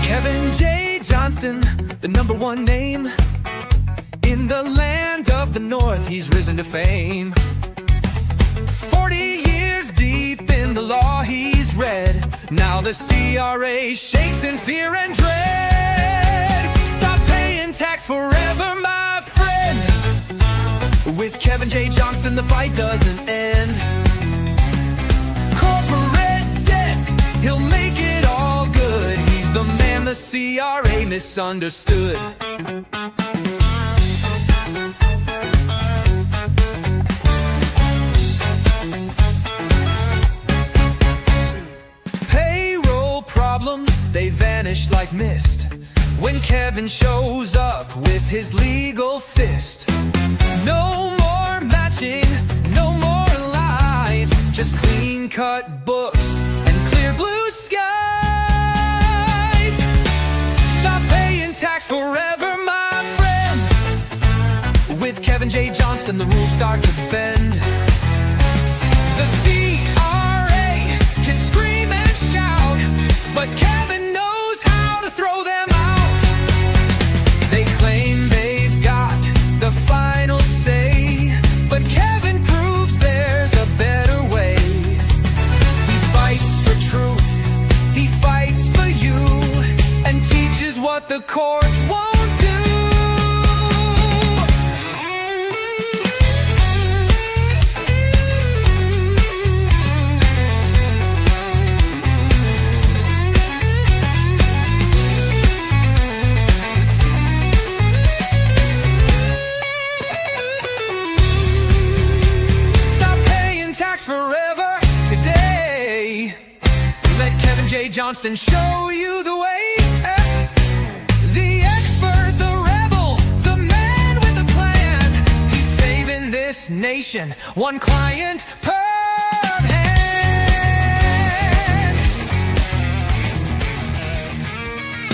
Kevin J. Johnston, the #1 name in the land of the North, he's risen to fame. 40 years deep in the law he's read. Now the CRA shakes in fear and dread. Stop paying tax forever, my friend. With Kevin J. Johnston, the fight doesn't end. Corporate debt, he'll make it all good. He's the man the CRA misunderstood. Payroll problems, they vanish like mist when Kevin shows up with his legal fist. No more matching, no more lies, just clean-cut books and clear blue skies. Stop paying tax forever, my friend. With Kevin J. Johnston, the rules start to bend. The CRA can scream and shout, but Kevin knows how to throw them out. They claim they've got the final say, but Kevin proves there's a better way. He fights for truth, he fights for you, and teaches what the courts won't do. Forever today. Let Kevin J. Johnston show you the way. The expert, the rebel, the man with a plan. He's saving this nation, one client per hand.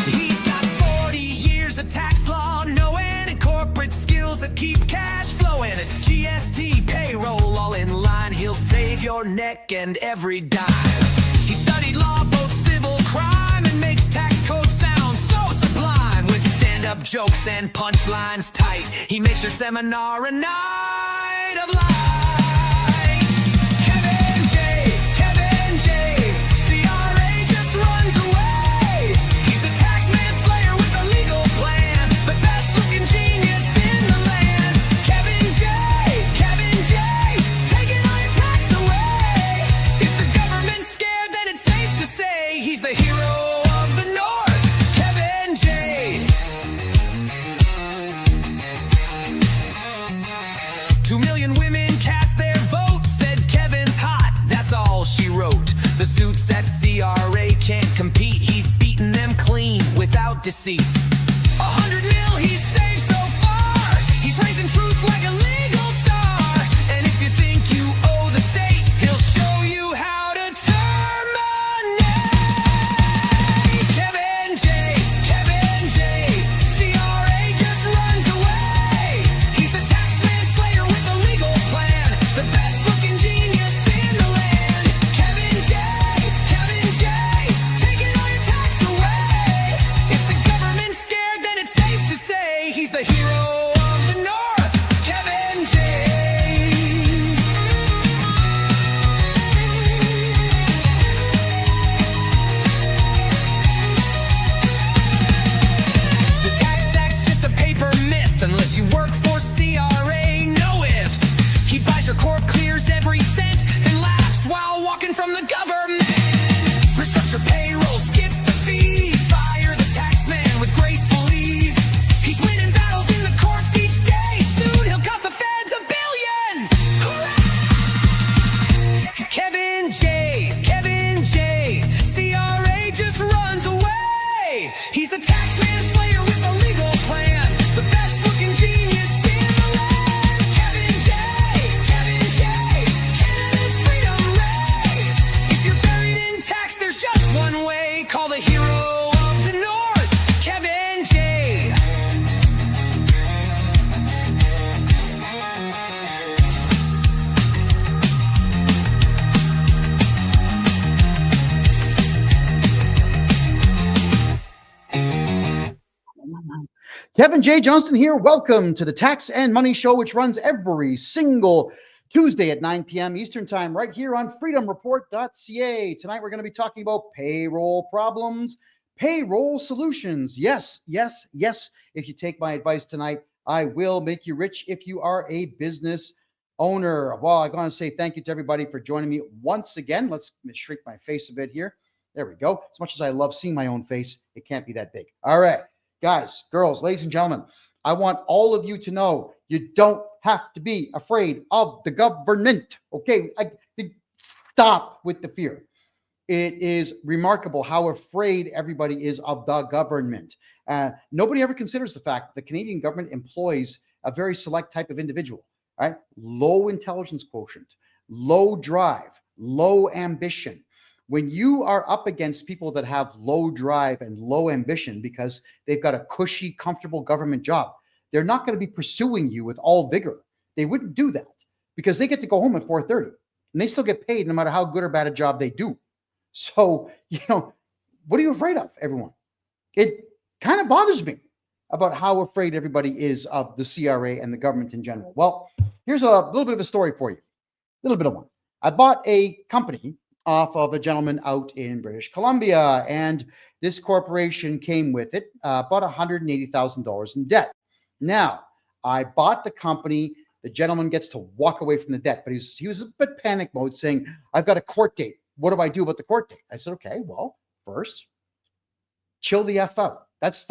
He's got 40 years of tax law knowing and corporate skills that keep cash flowing. GST, payroll, all in line. He'll save your neck and every dime. He studied law, both civil crime, and makes tax code sound so sublime. With stand-up jokes and punchlines tight, he makes your seminar a night of light. Kevin J, CRA just runs away. He's the tax manslayer with a legal plan, the best-looking genius in the land. Kevin J, taking all your tax away. If the government's scared, then it's safe to say he's the hero of the North, Kevin J. 2 million women cast their vote, said Kevin's hot, that's all she wrote. The suits at CRA can't compete, he's beaten them clean without deceit. 100 mil he's saved so far, he's raising truth like a legal star. And if you think you owe the state, he'll show you how to terminate. Kevin J, CRA just runs away. He's the tax manslayer with a legal plan, the best-looking genius in the land. Kevin J, taking all your tax away. If the government's scared, Kevin J. Johnston here. Welcome to the Tax and Money Show, which runs every single Tuesday at 9 p.m. Eastern Time, right here on freedomreport.ca. Tonight, we're going to be talking about payroll problems, payroll solutions. Yes, yes, yes. If you take my advice tonight, I will make you rich if you are a business owner. Well, I want to say thank you to everybody for joining me once again. Let's shrink my face a bit here. There we go. As much as I love seeing my own face, it can't be that big. All right. Guys, girls, ladies and gentlemen, I want all of you to know you don't have to be afraid of the government. Okay, stop with the fear. It is remarkable how afraid everybody is of the government. Nobody ever considers the fact that the Canadian government employs a very select type of individual, right? Low intelligence quotient, low drive, low ambition. When you are up against people that have low drive and low ambition because they've got a cushy, comfortable government job, they're not going to be pursuing you with all vigor. They wouldn't do that because they get to go home at 4:30 and they still get paid no matter how good or bad a job they do. So, what are you afraid of, everyone? It kind of bothers me about how afraid everybody is of the CRA and the government in general. Well, here's a little bit of a story for you, a little bit of one. I bought a company off of a gentleman out in British Columbia, and this corporation came with it about $180,000 in debt. Now, I bought the company. The gentleman gets to walk away from the debt, but he was a bit panic mode, saying, "I've got a court date. What do I do about the court date?" I said, "Okay, well, first, chill the F out. That's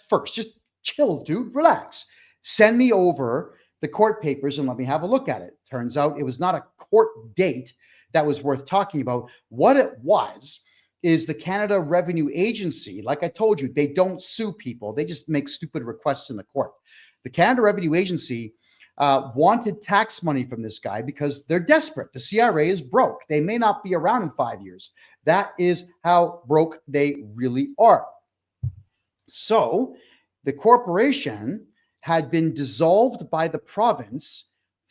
first. Just chill, dude. Relax. Send me over the court papers and let me have a look at it." Turns out it was not a court date that was worth talking about. What it was is the Canada Revenue Agency. Like I told you, they don't sue people. They just make stupid requests in the court. The Canada Revenue Agency wanted tax money from this guy because they're desperate. The CRA is broke. They may not be around in 5 years. That is how broke they really are. So the corporation had been dissolved by the province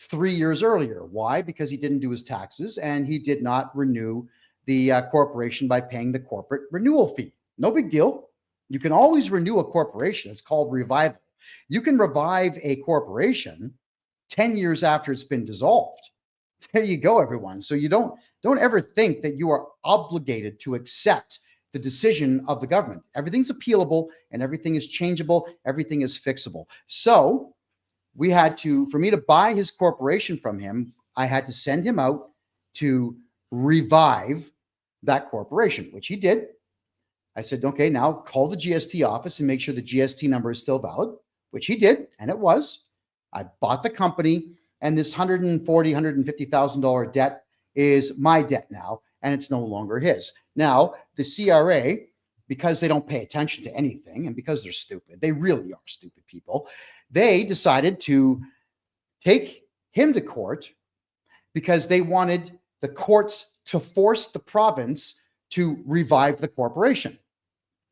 3 years earlier. Why? Because he didn't do his taxes and he did not renew the corporation by paying the corporate renewal fee. No big deal. You can always renew a corporation. It's called revival. You can revive a corporation 10 years after it's been dissolved. There you go, everyone. So you don't ever think that you are obligated to accept the decision of the government. Everything's appealable and everything is changeable. Everything is fixable. So we had to, for me to buy his corporation from him, I had to send him out to revive that corporation, which he did. I said, okay, now call the GST office and make sure the GST number is still valid, which he did, and it was. I bought the company, and this $140,000, $150,000 debt is my debt now, and it's no longer his. Now, the CRA, because they don't pay attention to anything, and because they're stupid, they really are stupid people, they decided to take him to court because they wanted the courts to force the province to revive the corporation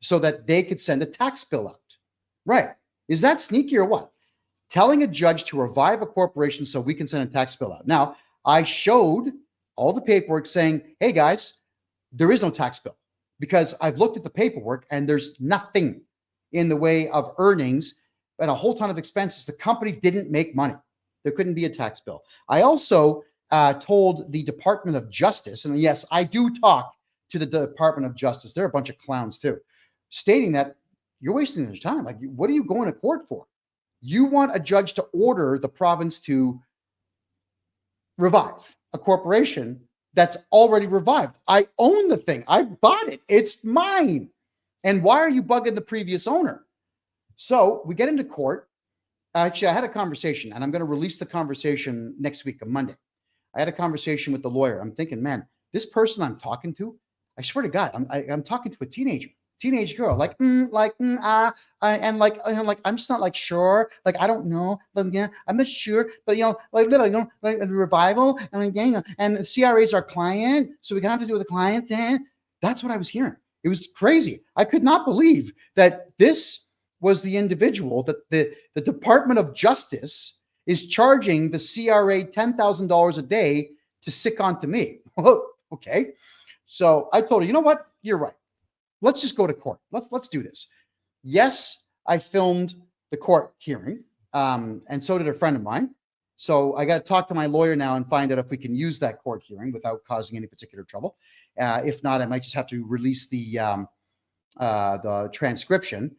so that they could send a tax bill out. Right. Is that sneaky or what? Telling a judge to revive a corporation so we can send a tax bill out. Now, I showed all the paperwork saying, hey guys, there is no tax bill because I've looked at the paperwork and there's nothing in the way of earnings and a whole ton of expenses. The company didn't make money. There couldn't be a tax bill. I also told the Department of Justice, and yes, I do talk to the Department of Justice. They're a bunch of clowns too, stating that you're wasting their time. Like, what are you going to court for? You want a judge to order the province to revive a corporation that's already revived. I own the thing. I bought it. It's mine. And why are you bugging the previous owner? So we get into court. Actually, I had a conversation, and I'm going to release the conversation next week on Monday. I had a conversation with the lawyer. I'm thinking, man, this person I'm talking to, I swear to God, I'm talking to a teenage girl, and I'm just not like sure, like I don't know, but yeah, I'm not sure, but like revival, and and the CRA is our client, so we can have to do with the client. Then that's what I was hearing. It was crazy. I could not believe that this was the individual that the Department of Justice is charging the CRA $10,000 a day to sick onto me. Okay. So I told her, you know what? You're right. Let's just go to court. Let's do this. Yes, I filmed the court hearing, and so did a friend of mine. So I got to talk to my lawyer now and find out if we can use that court hearing without causing any particular trouble. If not, I might just have to release the transcription.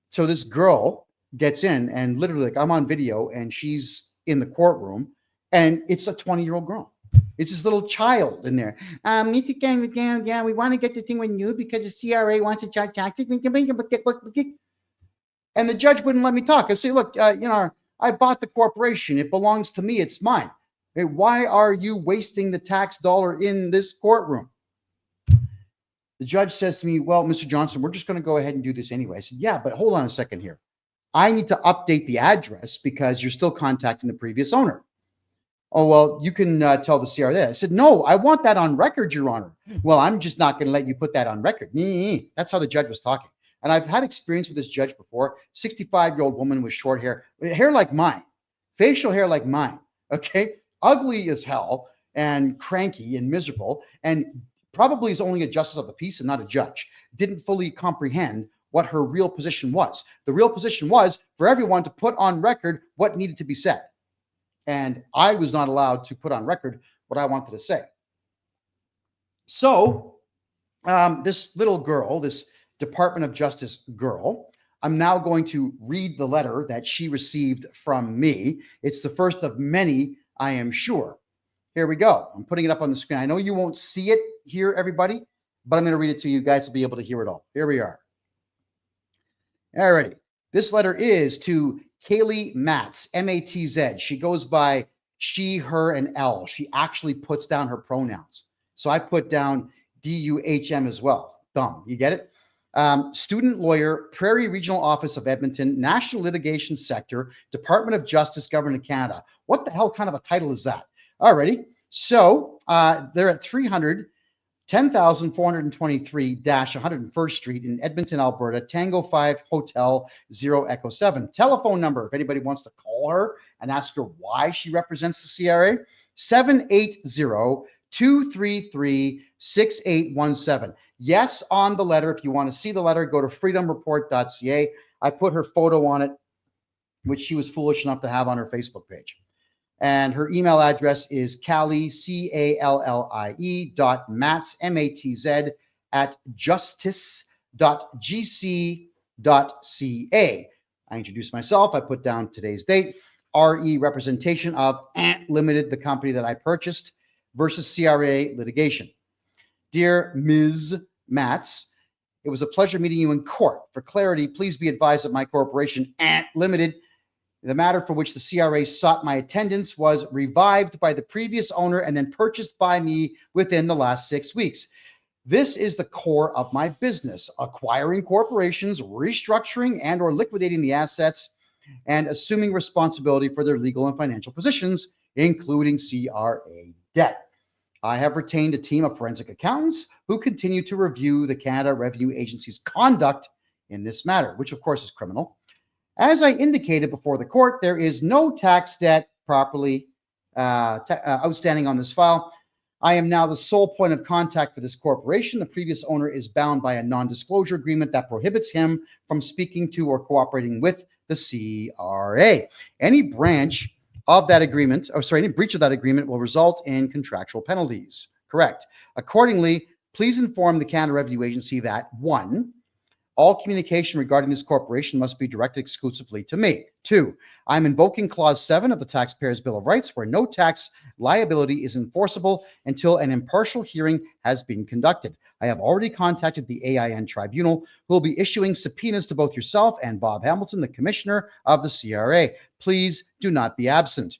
So this girl gets in and literally, like, I'm on video and she's in the courtroom, and it's a 20-year-old girl. It's this little child in there. Mr. Kevin, yeah, we want to get this thing renewed because the CRA wants to charge taxes. And the judge wouldn't let me talk. I say, look, I bought the corporation. It belongs to me. It's mine. Hey, why are you wasting the tax dollar in this courtroom? The judge says to me, well, Mr. Johnston, we're just going to go ahead and do this anyway. I said, yeah, but hold on a second here. I need to update the address because you're still contacting the previous owner. Oh, well, you can tell the CRA that. I said, no, I want that on record, Your Honor. Well, I'm just not going to let you put that on record. That's how the judge was talking. And I've had experience with this judge before. 65-year-old woman with short hair like mine, facial hair like mine, okay? Ugly as hell and cranky and miserable, and probably is only a justice of the peace and not a judge. Didn't fully comprehend what her real position was. The real position was for everyone to put on record what needed to be said. And I was not allowed to put on record what I wanted to say. So this little girl, this Department of Justice girl, I'm now going to read the letter that she received from me. It's the first of many, I am sure. Here we go. I'm putting it up on the screen. I know you won't see it here, everybody, but I'm going to read it to you. You guys will be able to hear it all. Here we are. Alrighty. This letter is to Kaylee Matz, M-A-T-Z. She goes by she, her, and L. She actually puts down her pronouns. So I put down D-U-H-M as well. Dumb. You get it? Student lawyer, Prairie Regional Office of Edmonton, National Litigation Sector, Department of Justice, Government of Canada. What the hell kind of a title is that? Alrighty. So they're at 10,423-101st Street in Edmonton, Alberta, Tango 5 Hotel 0 Echo 7. Telephone number, if anybody wants to call her and ask her why she represents the CRA, 780-233-6817. Yes, on the letter. If you want to see the letter, go to freedomreport.ca. I put her photo on it, which she was foolish enough to have on her Facebook page. And her email address is Callie, C-A-L-L-I-E .Matz, M-A-T-Z @justice.gc.ca. I introduced myself. I put down today's date. RE representation of Limited, the company that I purchased, versus CRA litigation. Dear Ms. Matz, it was a pleasure meeting you in court. For clarity, please be advised that my corporation, Limited, the matter for which the CRA sought my attendance, was revived by the previous owner and then purchased by me within the last 6 weeks. This is the core of my business: acquiring corporations, restructuring and or liquidating the assets, and assuming responsibility for their legal and financial positions, including CRA debt. I have retained a team of forensic accountants who continue to review the Canada Revenue Agency's conduct in this matter, which of course is criminal. As I indicated before the court, there is no tax debt properly outstanding on this file. I am now the sole point of contact for this corporation. The previous owner is bound by a non-disclosure agreement that prohibits him from speaking to or cooperating with the CRA. Any breach of that agreement will result in contractual penalties. Correct. Accordingly, please inform the Canada Revenue Agency that 1, all communication regarding this corporation must be directed exclusively to me. 2, I'm invoking Clause 7 of the Taxpayers' Bill of Rights, where no tax liability is enforceable until an impartial hearing has been conducted. I have already contacted the AIN Tribunal, who will be issuing subpoenas to both yourself and Bob Hamilton, the Commissioner of the CRA. Please do not be absent.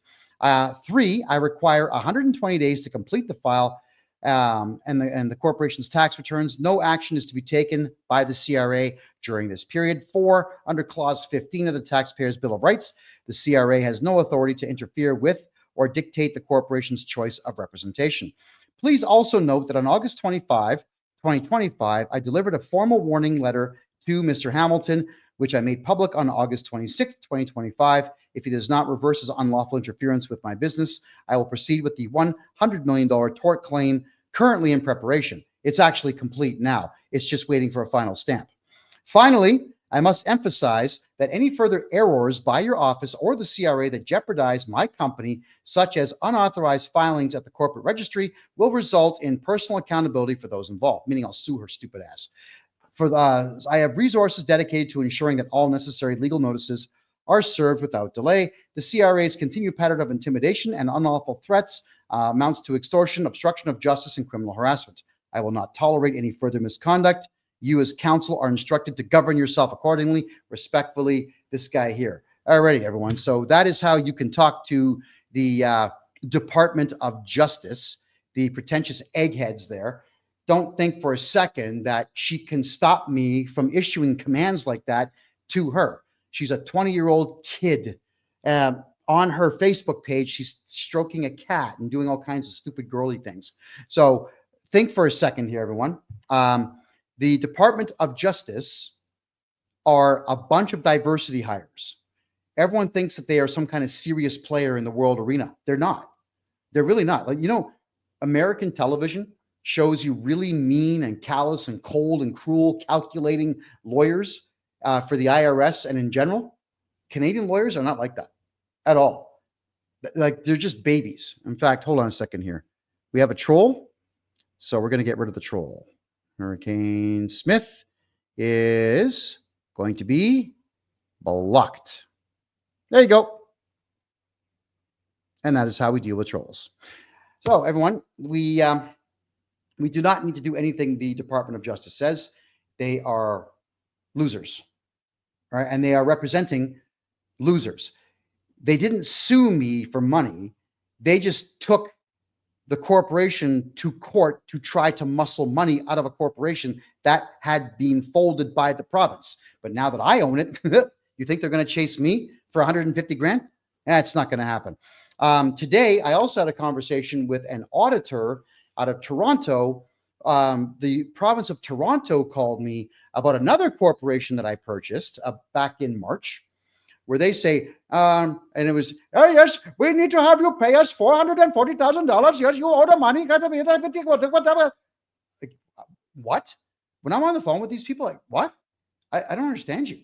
3, I require 120 days to complete the file and the corporation's tax returns. No action is to be taken by the CRA during this period. 4, under Clause 15 of the Taxpayers' Bill of Rights, the CRA has no authority to interfere with or dictate the corporation's choice of representation. Please also note that on August 25, 2025, I delivered a formal warning letter to Mr. Hamilton, which I made public on August 26, 2025. If he does not reverse his unlawful interference with my business, I will proceed with the $100 million tort claim currently in preparation. It's actually complete now. It's just waiting for a final stamp. Finally, I must emphasize that any further errors by your office or the CRA that jeopardize my company, such as unauthorized filings at the corporate registry, will result in personal accountability for those involved, meaning I'll sue her stupid ass. I have resources dedicated to ensuring that all necessary legal notices are served without delay. The CRA's continued pattern of intimidation and unlawful threats amounts to extortion, obstruction of justice, and criminal harassment. I will not tolerate any further misconduct. You as counsel are instructed to govern yourself accordingly. Respectfully, this guy here. Alrighty, everyone. So that is how you can talk to the Department of Justice, the pretentious eggheads there. Don't think for a second that she can stop me from issuing commands like that to her. She's a 20-year-old kid. On her Facebook page, she's stroking a cat and doing all kinds of stupid girly things. So think for a second here, everyone. The Department of Justice are a bunch of diversity hires. Everyone thinks that they are some kind of serious player in the world arena. They're not. They're really not. Like, American television shows you really mean and callous and cold and cruel, calculating lawyers for the IRS and in general. Canadian lawyers are not like that at all. Like, they're just babies. In fact, hold on a second here. We have a troll, so we're going to get rid of the troll. Hurricane Smith is going to be blocked. There you go. And that is how we deal with trolls. So, everyone, we do not need to do anything the Department of Justice says. They are losers, right? And they are representing losers. They didn't sue me for money. They just took the corporation to court to try to muscle money out of a corporation that had been folded by the province. But now that I own it, you think they're going to chase me for 150 grand? That's not going to happen. Today, I also had a conversation with an auditor out of Toronto. The province of Toronto called me about another corporation that I purchased back in March, where they say, and it was, oh, yes, we need to have you pay us $440,000. Yes, you owe the money. Like, what? When I'm on the phone with these people, like, what? I don't understand you.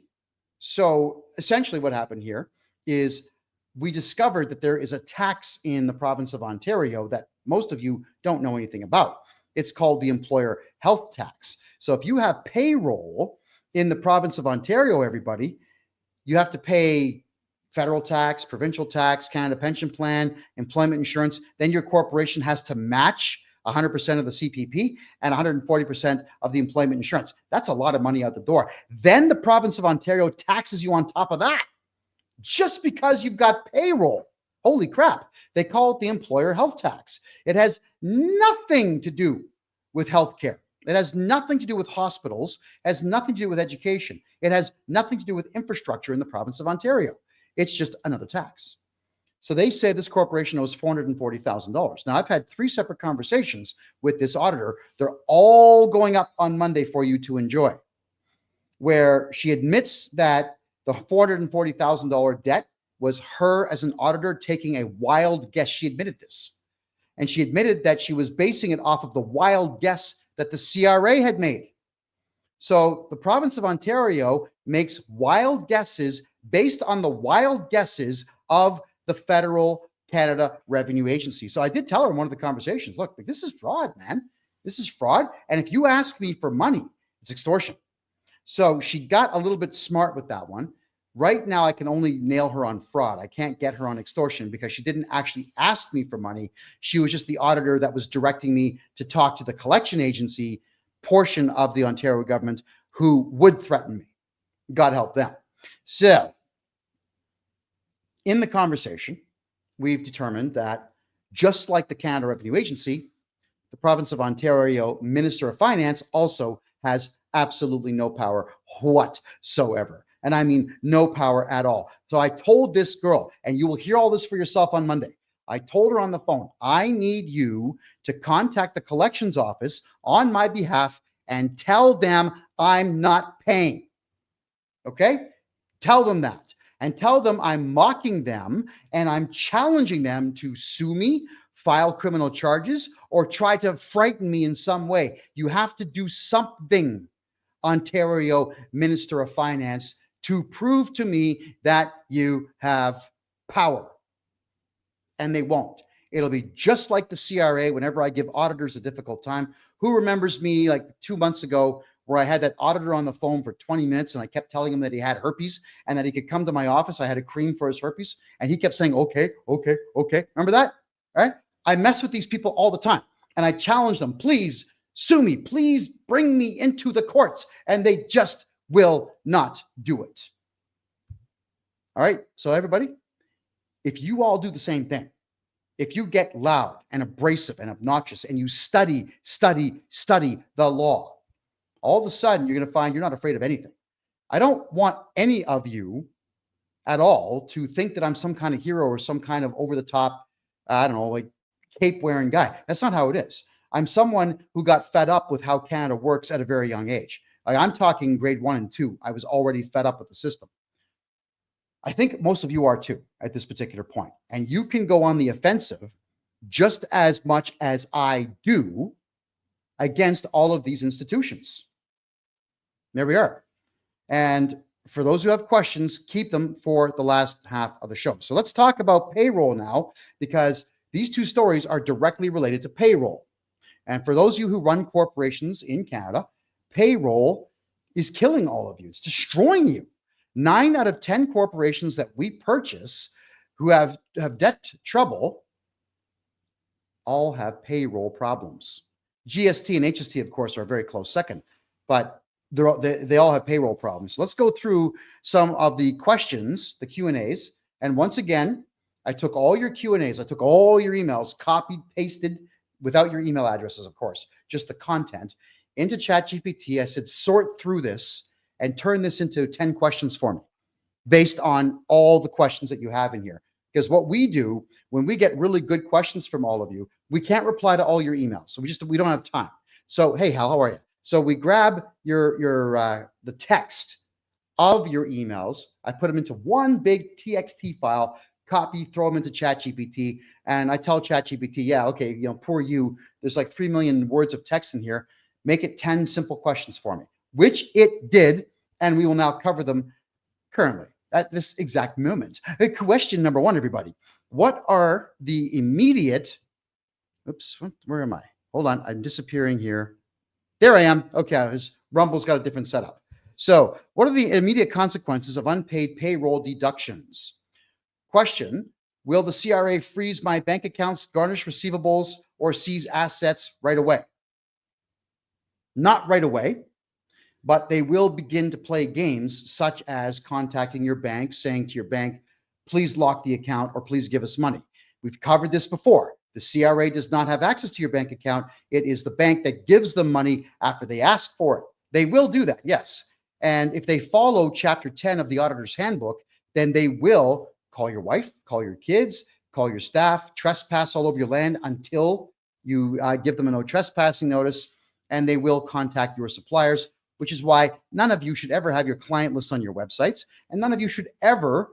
So essentially what happened here is we discovered that there is a tax in the province of Ontario that most of you don't know anything about. It's called the employer health tax. So if you have payroll in the province of Ontario, everybody, you have to pay federal tax, provincial tax, Canada Pension Plan, employment insurance. Then your corporation has to match 100% of the CPP and 140% of the employment insurance. That's a lot of money out the door. Then the province of Ontario taxes you on top of that just because you've got payroll. Holy crap. They call it the employer health tax. It has nothing to do with healthcare. It has nothing to do with hospitals, has nothing to do with education. It has nothing to do with infrastructure in the province of Ontario. It's just another tax. So they say this corporation owes $440,000. Now, I've had 3 separate conversations with this auditor. They're all going up on Monday for you to enjoy, where she admits that the $440,000 debt was her as an auditor taking a wild guess. She admitted this. And she admitted that she was basing it off of the wild guess that the CRA had made. So the province of Ontario makes wild guesses based on the wild guesses of the Federal Canada Revenue Agency. So I did tell her in one of the conversations, look, this is fraud, man. This is fraud. And if you ask me for money, it's extortion. So she got a little bit smart with that one. Right now, I can only nail her on fraud. I can't get her on extortion because she didn't actually ask me for money. She was just the auditor that was directing me to talk to the collection agency portion of the Ontario government who would threaten me. God help them. So in the conversation, we've determined that just like the Canada Revenue Agency, the province of Ontario Minister of Finance also has absolutely no power whatsoever. And I mean no power at all. So I told this girl, and you will hear all this for yourself on Monday. I told her on the phone, I need you to contact the collections office on my behalf and tell them I'm not paying. Okay? Tell them that. And tell them I'm mocking them and I'm challenging them to sue me, file criminal charges, or try to frighten me in some way. You have to do something, Ontario Minister of Finance, to prove to me that you have power. And they won't. It'll be just like the CRA whenever I give auditors a difficult time. Who remembers me like 2 months ago where I had that auditor on the phone for 20 minutes and I kept telling him that he had herpes and that he could come to my office. I had a cream for his herpes and he kept saying, okay, okay, okay. Remember that? All right. I mess with these people all the time and I challenge them, please sue me, please bring me into the courts. And they just will not do it. All right. So everybody, if you all do the same thing, if you get loud and abrasive and obnoxious and you study the law, all of a sudden you're going to find you're not afraid of anything. I don't want any of you at all to think that I'm some kind of hero or some kind of over the top, I don't know, like cape wearing guy. That's not how it is. I'm someone who got fed up with how Canada works at a very young age. Like I'm talking grade 1 and 2. I was already fed up with the system. I think most of you are too at this particular point. And you can go on the offensive just as much as I do against all of these institutions. There we are. And for those who have questions, keep them for the last half of the show. So let's talk about payroll now, because these two stories are directly related to payroll. And for those of you who run corporations in Canada, payroll is killing all of you. It's destroying you. 9 out of 10 corporations that we purchase who have debt trouble all have payroll problems. GST and HST, of course, are a very close second, but they all have payroll problems. So let's go through some of the questions, the Q&As. And once again, I took all your Q&As, I took all your emails, copied, pasted, without your email addresses, of course, just the content, into ChatGPT. I said, sort through this and turn this into 10 questions for me based on all the questions that you have in here. Because what we do when we get really good questions from all of you, we can't reply to all your emails. So we don't have time. So, hey, Hal, how are you? So we grab the text of your emails. I put them into one big TXT file, copy, throw them into ChatGPT. And I tell ChatGPT, yeah, okay, poor you. There's like 3 million words of text in here. Make it 10 simple questions for me, which it did. And we will now cover them currently at this exact moment. Question number 1, everybody. What are the immediate, where am I? Hold on, I'm disappearing here. There I am. Okay, Rumble's got a different setup. So what are the immediate consequences of unpaid payroll deductions? Question, will the CRA freeze my bank accounts, garnish receivables, or seize assets right away? Not right away, but they will begin to play games such as contacting your bank, saying to your bank, please lock the account or please give us money. We've covered this before. The CRA does not have access to your bank account. It is the bank that gives them money after they ask for it. They will do that, yes. And if they follow Chapter 10 of the Auditor's Handbook, then they will call your wife, call your kids, call your staff, trespass all over your land until you give them a no trespassing notice, and they will contact your suppliers, which is why none of you should ever have your client list on your websites, and none of you should ever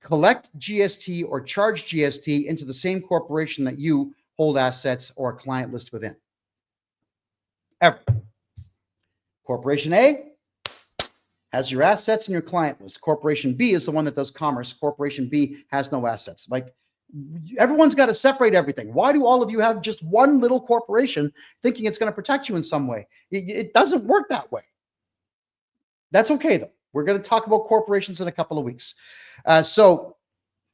collect GST or charge GST into the same corporation that you hold assets or a client list within. Ever. Corporation A has your assets and your client list. Corporation B is the one that does commerce. Corporation B has no assets. Like, everyone's got to separate everything. Why do all of you have just one little corporation thinking it's going to protect you in some way? It doesn't work that way. That's okay, though. We're going to talk about corporations in a couple of weeks. So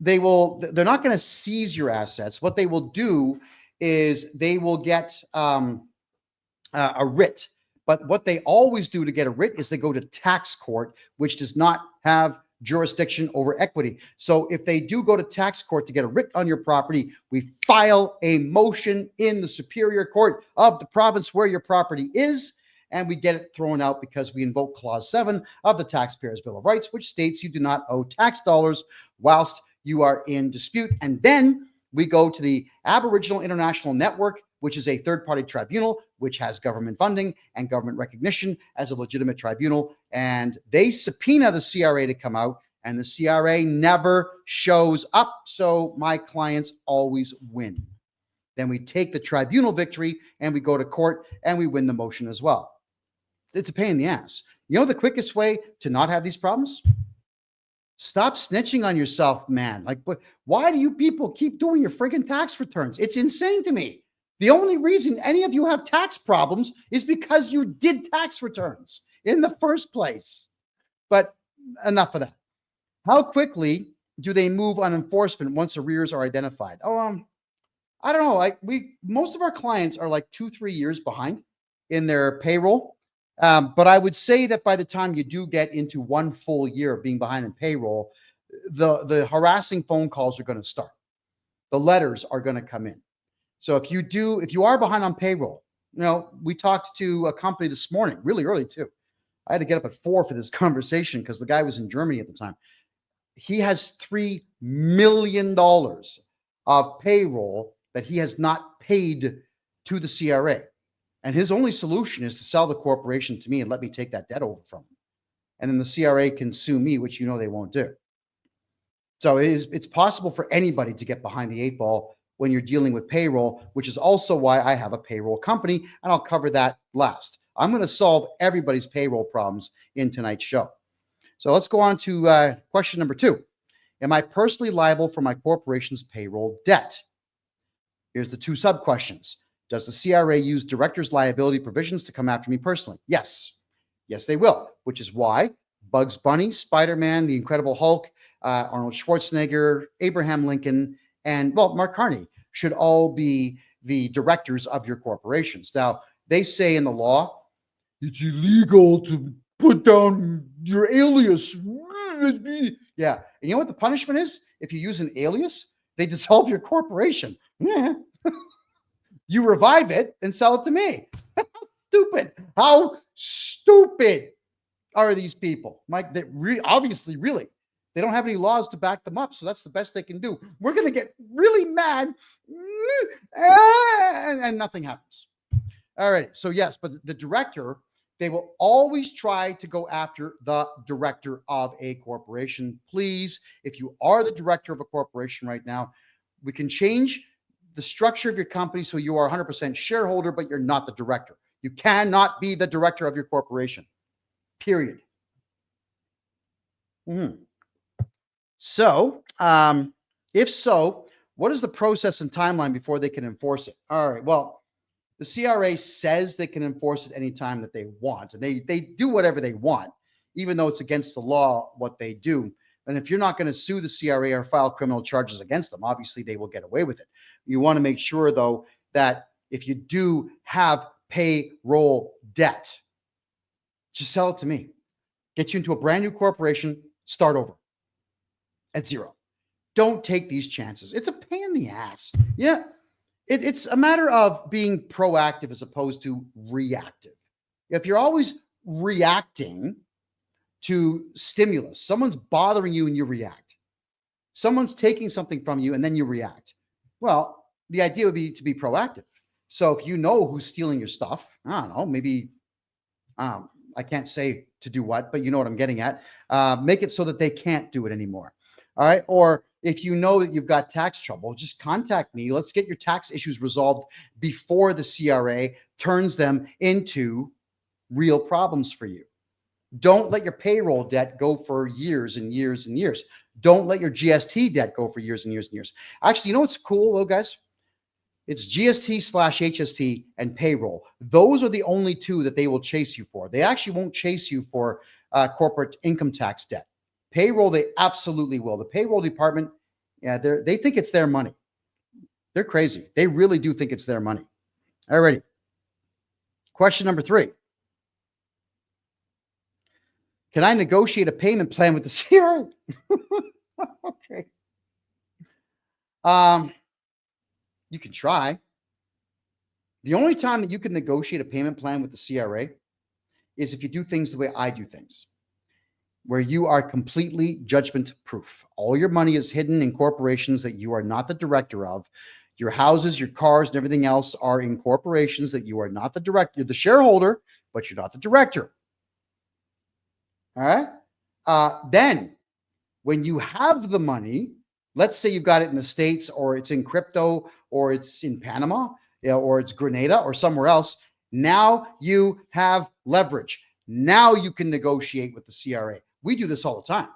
they're not going to seize your assets. What they will do is they will get a writ. But what they always do to get a writ is they go to tax court, which does not have jurisdiction over equity. So if they do go to tax court to get a writ on your property, we file a motion in the Superior Court of the province where your property is, and we get it thrown out because we invoke Clause 7 of the Taxpayers' Bill of Rights, which states you do not owe tax dollars whilst you are in dispute. And then we go to the Aboriginal International Network, which is a third-party tribunal, which has government funding and government recognition as a legitimate tribunal. And they subpoena the CRA to come out, and the CRA never shows up. So my clients always win. Then we take the tribunal victory and we go to court and we win the motion as well. It's a pain in the ass. You know the quickest way to not have these problems? Stop snitching on yourself, man. Like, why do you people keep doing your friggin' tax returns? It's insane to me. The only reason any of you have tax problems is because you did tax returns in the first place. But enough of that. How quickly do they move on enforcement once arrears are identified? I don't know. Like most of our clients are like 2-3 years behind in their payroll. But I would say that by the time you do get into 1 full year of being behind in payroll, the harassing phone calls are going to start. The letters are going to come in. So if you are behind on payroll, we talked to a company this morning, really early too. I had to get up at 4 for this conversation because the guy was in Germany at the time. He has $3 million of payroll that he has not paid to the CRA. And his only solution is to sell the corporation to me and let me take that debt over from him. And then the CRA can sue me, which they won't do. So it's possible for anybody to get behind the 8 ball when you're dealing with payroll, which is also why I have a payroll company, and I'll cover that last. I'm going to solve everybody's payroll problems in tonight's show. So let's go on to question number 2. Am I personally liable for my corporation's payroll debt? Here's the 2 sub-questions. Does the CRA use director's liability provisions to come after me personally? Yes. Yes, they will, which is why Bugs Bunny, Spider-Man, the Incredible Hulk, Arnold Schwarzenegger, Abraham Lincoln, and, Mark Carney should all be the directors of your corporations. Now, they say in the law, it's illegal to put down your alias. Yeah. And you know what the punishment is? If you use an alias, they dissolve your corporation. Yeah. You revive it and sell it to me. Stupid. How stupid are these people? Mike, obviously, really, they don't have any laws to back them up. So that's the best they can do. We're going to get really mad and nothing happens. All right. So yes, but the director, they will always try to go after the director of a corporation. Please, if you are the director of a corporation right now, we can change the structure of your company so you are 100% shareholder, but you're not the director. You cannot be the director of your corporation, period. So, if so, what is the process and timeline before they can enforce it? All right, well, the CRA says they can enforce it anytime that they want, and they do whatever they want, even though it's against the law what they do. And if you're not going to sue the CRA or file criminal charges against them, obviously they will get away with it. You want to make sure, though, that if you do have payroll debt, just sell it to me. Get you into a brand new corporation, start over at 0. Don't take these chances. It's a pain in the ass. Yeah, it's a matter of being proactive as opposed to reactive. If you're always reacting to stimulus, someone's bothering you and you react. Someone's taking something from you and then you react. Well, the idea would be to be proactive. So if you know who's stealing your stuff, I don't know, maybe I can't say to do what, but you know what I'm getting at. Make it so that they can't do it anymore. All right. Or if you know that you've got tax trouble, just contact me. Let's get your tax issues resolved before the CRA turns them into real problems for you. Don't let your payroll debt go for years and years and years. Don't let your GST debt go for years and years and years. Actually, you know what's cool though, guys? It's GST/HST and payroll. Those are the only 2 that they will chase you for. They actually won't chase you for corporate income tax debt. Payroll, they absolutely will. The payroll department, yeah, they think it's their money. They're crazy. They really do think it's their money. All righty. Question number 3. Can I negotiate a payment plan with the CRA? Okay. You can try. The only time that you can negotiate a payment plan with the CRA is if you do things the way I do things, where you are completely judgment proof. All your money is hidden in corporations that you are not the director of. Your houses, your cars, and everything else are in corporations that you are not the director. You're the shareholder, but you're not the director. All right. Then when you have the money, let's say you've got it in the States or it's in crypto or it's in Panama, or it's Grenada or somewhere else, Now you have leverage. Now you can negotiate with the CRA. We do this all the time.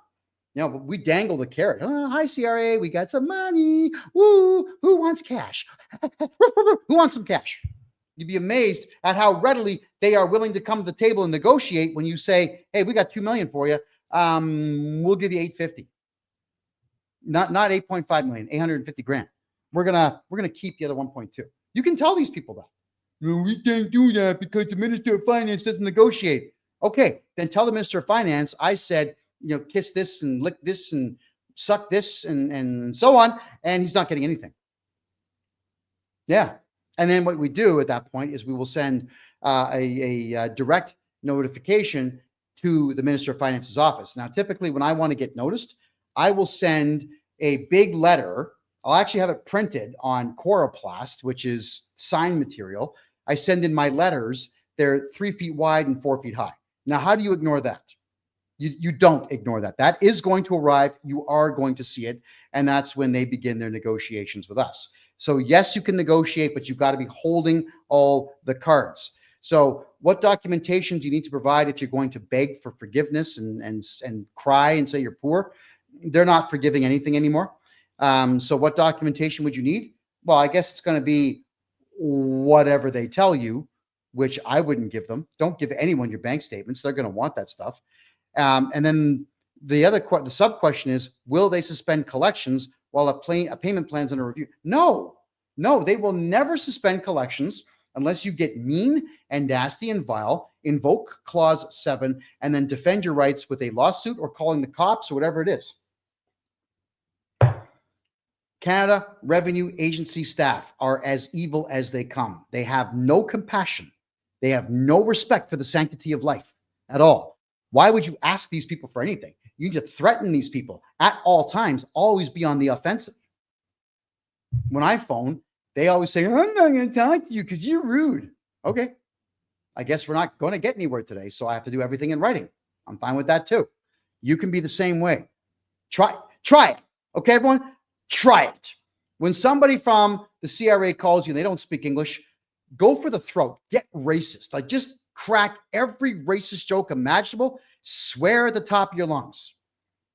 You know, we dangle the carrot. Oh, hi, CRA, we got some money. Woo, who wants cash? Who wants some cash? You'd be amazed at how readily they are willing to come to the table and negotiate when you say, hey, we got $2 million for you. We'll give you 850. Not 8.5 million, 850 grand. We're gonna keep the other 1.2. You can tell these people that. No, we can't do that because the Minister of Finance doesn't negotiate. Okay, then tell the Minister of Finance I said, you know, kiss this and lick this and suck this and so on, and he's not getting anything. Yeah. And then what we do at that point is we will send a direct notification to the Minister of Finance's office. Now, typically when I want to get noticed, I will send a big letter. I'll actually have it printed on coroplast, which is sign material. I send in my letters. They're 3 feet wide and 4 feet high. Now, how do you ignore that? You don't ignore that. That is going to arrive. You are going to see it. And that's when they begin their negotiations with us. So yes, you can negotiate, but you've got to be holding all the cards. So what documentation do you need to provide if you're going to beg for forgiveness and cry and say you're poor? They're not forgiving anything anymore. So what documentation would you need? Well, I guess it's going to be whatever they tell you, which I wouldn't give them. Don't give anyone your bank statements. They're going to want that stuff. And then the sub question is, will they suspend collections while a payment plan is under review? No, they will never suspend collections unless you get mean and nasty and vile, invoke clause 7, and then defend your rights with a lawsuit or calling the cops or whatever it is. Canada Revenue Agency staff are as evil as they come. They have no compassion. They have no respect for the sanctity of life at all. Why would you ask these people for anything? You need to threaten these people at all times, always be on the offensive. When I phone, they always say, I'm not going to talk to you because you're rude. Okay. I guess we're not going to get anywhere today, so I have to do everything in writing. I'm fine with that too. You can be the same way. Try it. Okay, everyone? Try it. When somebody from the CRA calls you and they don't speak English, go for the throat. Get racist. Like just crack every racist joke imaginable. Swear at the top of your lungs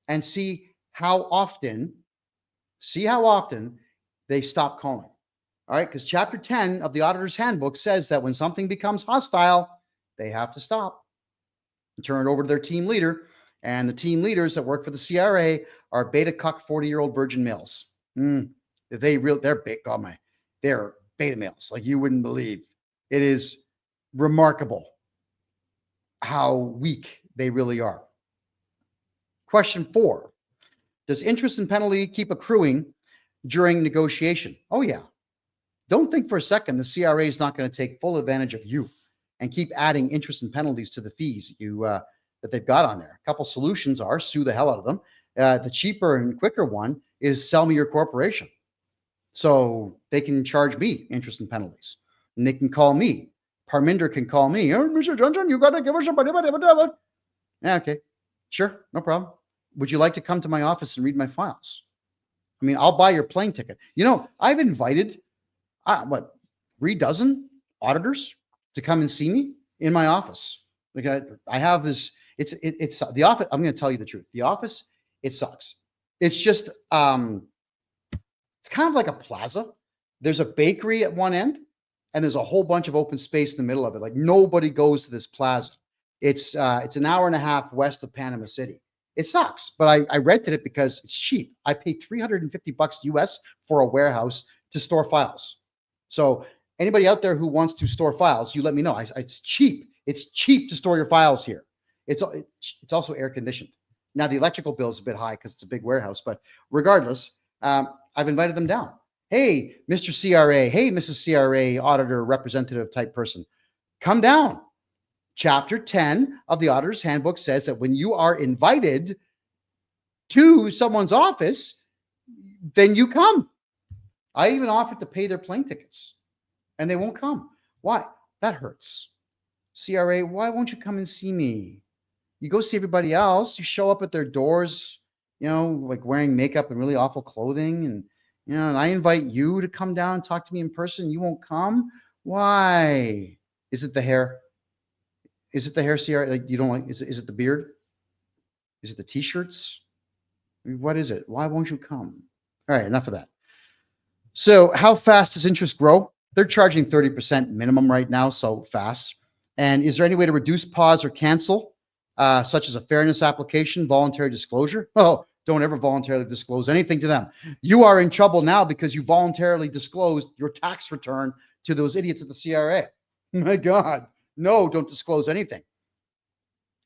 and see how often they stop calling. All right, because chapter 10 of the Auditor's Handbook says that when something becomes hostile, they have to stop and turn it over to their team leader. And the team leaders that work for the CRA are beta cuck 40-year-old virgin males. They're big. Oh my, they're beta males like you wouldn't believe. It is remarkable how weak they really are. Question 4. Does interest and penalty keep accruing during negotiation? Oh yeah. Don't think for a second the CRA is not going to take full advantage of you and keep adding interest and penalties to the fees that they've got on there. A couple solutions are sue the hell out of them. The cheaper and quicker one is sell me your corporation. So they can charge me interest and penalties. And they can call me. Parminder can call me. Oh, Mr. Johnson, you got to give us a... Yeah, okay. Sure, no problem. Would you like to come to my office and read my files? I mean, I'll buy your plane ticket. You know, I've invited, 3 dozen auditors to come and see me in my office. Like I have this, it's the office. I'm going to tell you the truth. The office, it sucks. It's just, it's kind of like a plaza. There's a bakery at one end and there's a whole bunch of open space in the middle of it. Like nobody goes to this plaza. It's an hour and a half west of Panama City. It sucks, but I rented it because it's cheap. I pay $350 US for a warehouse to store files. So anybody out there who wants to store files, you let me know. It's cheap. It's cheap to store your files here. It's also air conditioned. Now the electrical bill is a bit high because it's a big warehouse, but regardless, I've invited them down. Hey, Mr. CRA. Hey, Mrs. CRA, auditor, representative type person, come down. Chapter 10 of the Auditor's Handbook says that when you are invited to someone's office, then you come. I even offered to pay their plane tickets and they won't come. Why? That hurts. CRA, why won't you come and see me? You go see everybody else. You show up at their doors, you know, like wearing makeup and really awful clothing. And, you know, and I invite you to come down and talk to me in person. You won't come. Why? Is it the hair? Is it the hair, CR? Like, you don't like, is it the beard? Is it the t-shirts? What is it? Why won't you come? All right, enough of that. So how fast does interest grow? They're charging 30% minimum right now, so fast. And is there any way to reduce, pause, or cancel, such as a fairness application, voluntary disclosure? Oh, don't ever voluntarily disclose anything to them. You are in trouble now because you voluntarily disclosed your tax return to those idiots at the CRA. My God, no, don't disclose anything.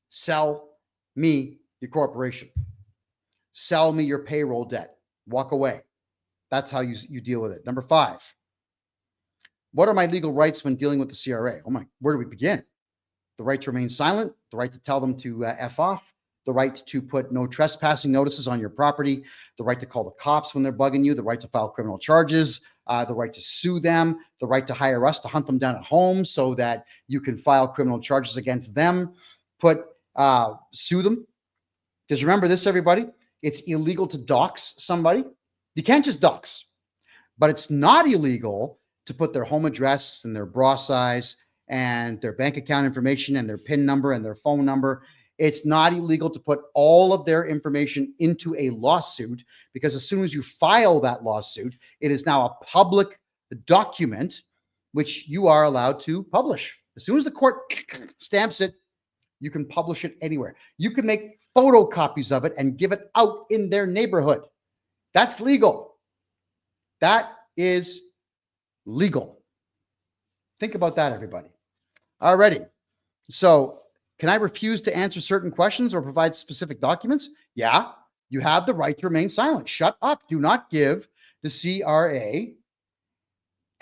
Sell me your corporation. Sell me your payroll debt. Walk away. That's how you deal with it. Number 5, what are my legal rights when dealing with the CRA? Oh my, where do we begin? The right to remain silent, the right to tell them to F off, the right to put no trespassing notices on your property, the right to call the cops when they're bugging you, the right to file criminal charges, the right to sue them, the right to hire us to hunt them down at home so that you can file criminal charges against them, sue them. Because remember this, everybody, it's illegal to dox somebody. You can't just dox, but it's not illegal to put their home address and their bra size and their bank account information and their PIN number and their phone number. It's not illegal to put all of their information into a lawsuit, because as soon as you file that lawsuit, it is now a public document which you are allowed to publish. As soon as the court stamps it, you can publish it anywhere. You can make photocopies of it and give it out in their neighborhood. That's legal. That is legal. Think about that, everybody. Alrighty. So can I refuse to answer certain questions or provide specific documents? Yeah, you have the right to remain silent. Shut up. Do not give the CRA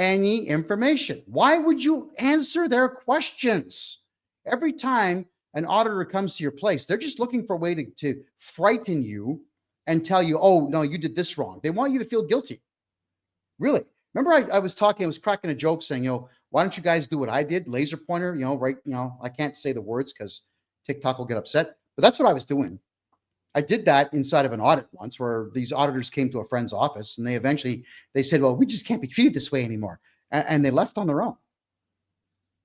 any information. Why would you answer their questions? Every time an auditor comes to your place, they're just looking for a way to frighten you and tell you, oh, no, you did this wrong. They want you to feel guilty. Really. Remember, I was cracking a joke saying, why don't you guys do what I did? Laser pointer, I can't say the words because TikTok will get upset, but that's what I was doing. I did that inside of an audit once where these auditors came to a friend's office and they said, well, we just can't be treated this way anymore. And they left on their own.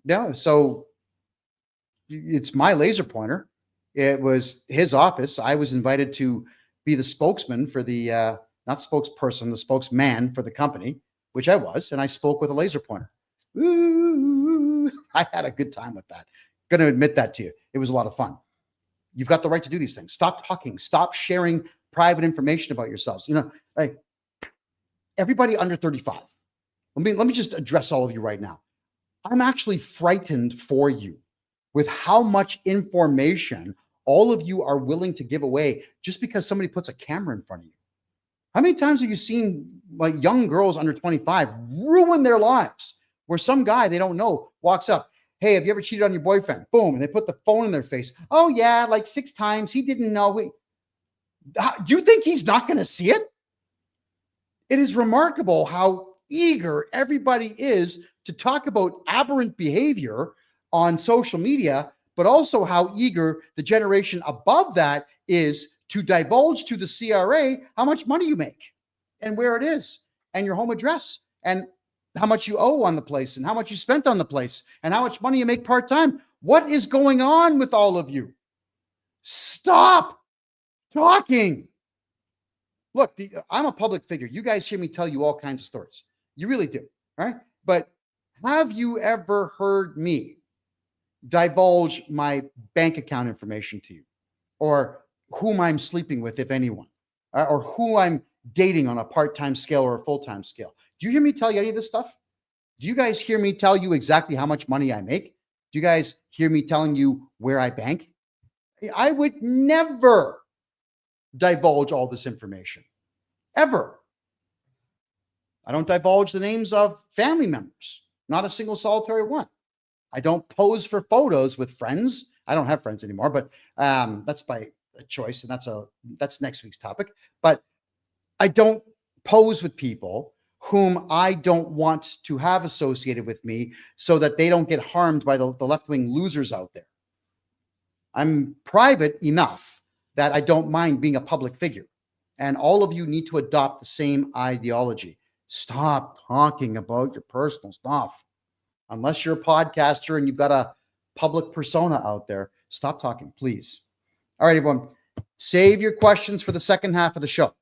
Yeah. So it's my laser pointer. It was his office. I was invited to be the spokesman for the, not spokesperson, the spokesman for the company, which I was, and I spoke with a laser pointer. Ooh, I had a good time with that. Going to admit that to you. It was a lot of fun. You've got the right to do these things. Stop talking. Stop sharing private information about yourselves. Like everybody under 35. Let me just address all of you right now. I'm actually frightened for you with how much information all of you are willing to give away just because somebody puts a camera in front of you. How many times have you seen like young girls under 25 ruin their lives where some guy they don't know walks up, hey, have you ever cheated on your boyfriend? Boom, and they put the phone in their face. Oh yeah, like 6 times. He didn't know. Do you think he's not going to see it? It is remarkable how eager everybody is to talk about aberrant behavior on social media, but also how eager the generation above that is to divulge to the CRA how much money you make and where it is and your home address and how much you owe on the place and how much you spent on the place and how much money you make part-time. What is going on with all of you? Stop talking. Look, I'm a public figure. You guys hear me tell you all kinds of stories. You really do, right? But have you ever heard me divulge my bank account information to you, or whom I'm sleeping with, if anyone, or who I'm dating on a part-time scale or a full-time scale? Do you hear me tell you any of this stuff? Do you guys hear me tell you exactly how much money I make? Do you guys hear me telling you where I bank? I would never divulge all this information, ever. I don't divulge the names of family members, not a single solitary one. I don't pose for photos with friends. I don't have friends anymore, but that's by choice, and that's next week's topic. But I don't pose with people whom I don't want to have associated with me so that they don't get harmed by the left-wing losers out there. I'm private enough that I don't mind being a public figure. And all of you need to adopt the same ideology. Stop talking about your personal stuff. Unless you're a podcaster and you've got a public persona out there, stop talking, please. All right, everyone, save your questions for the second half of the show.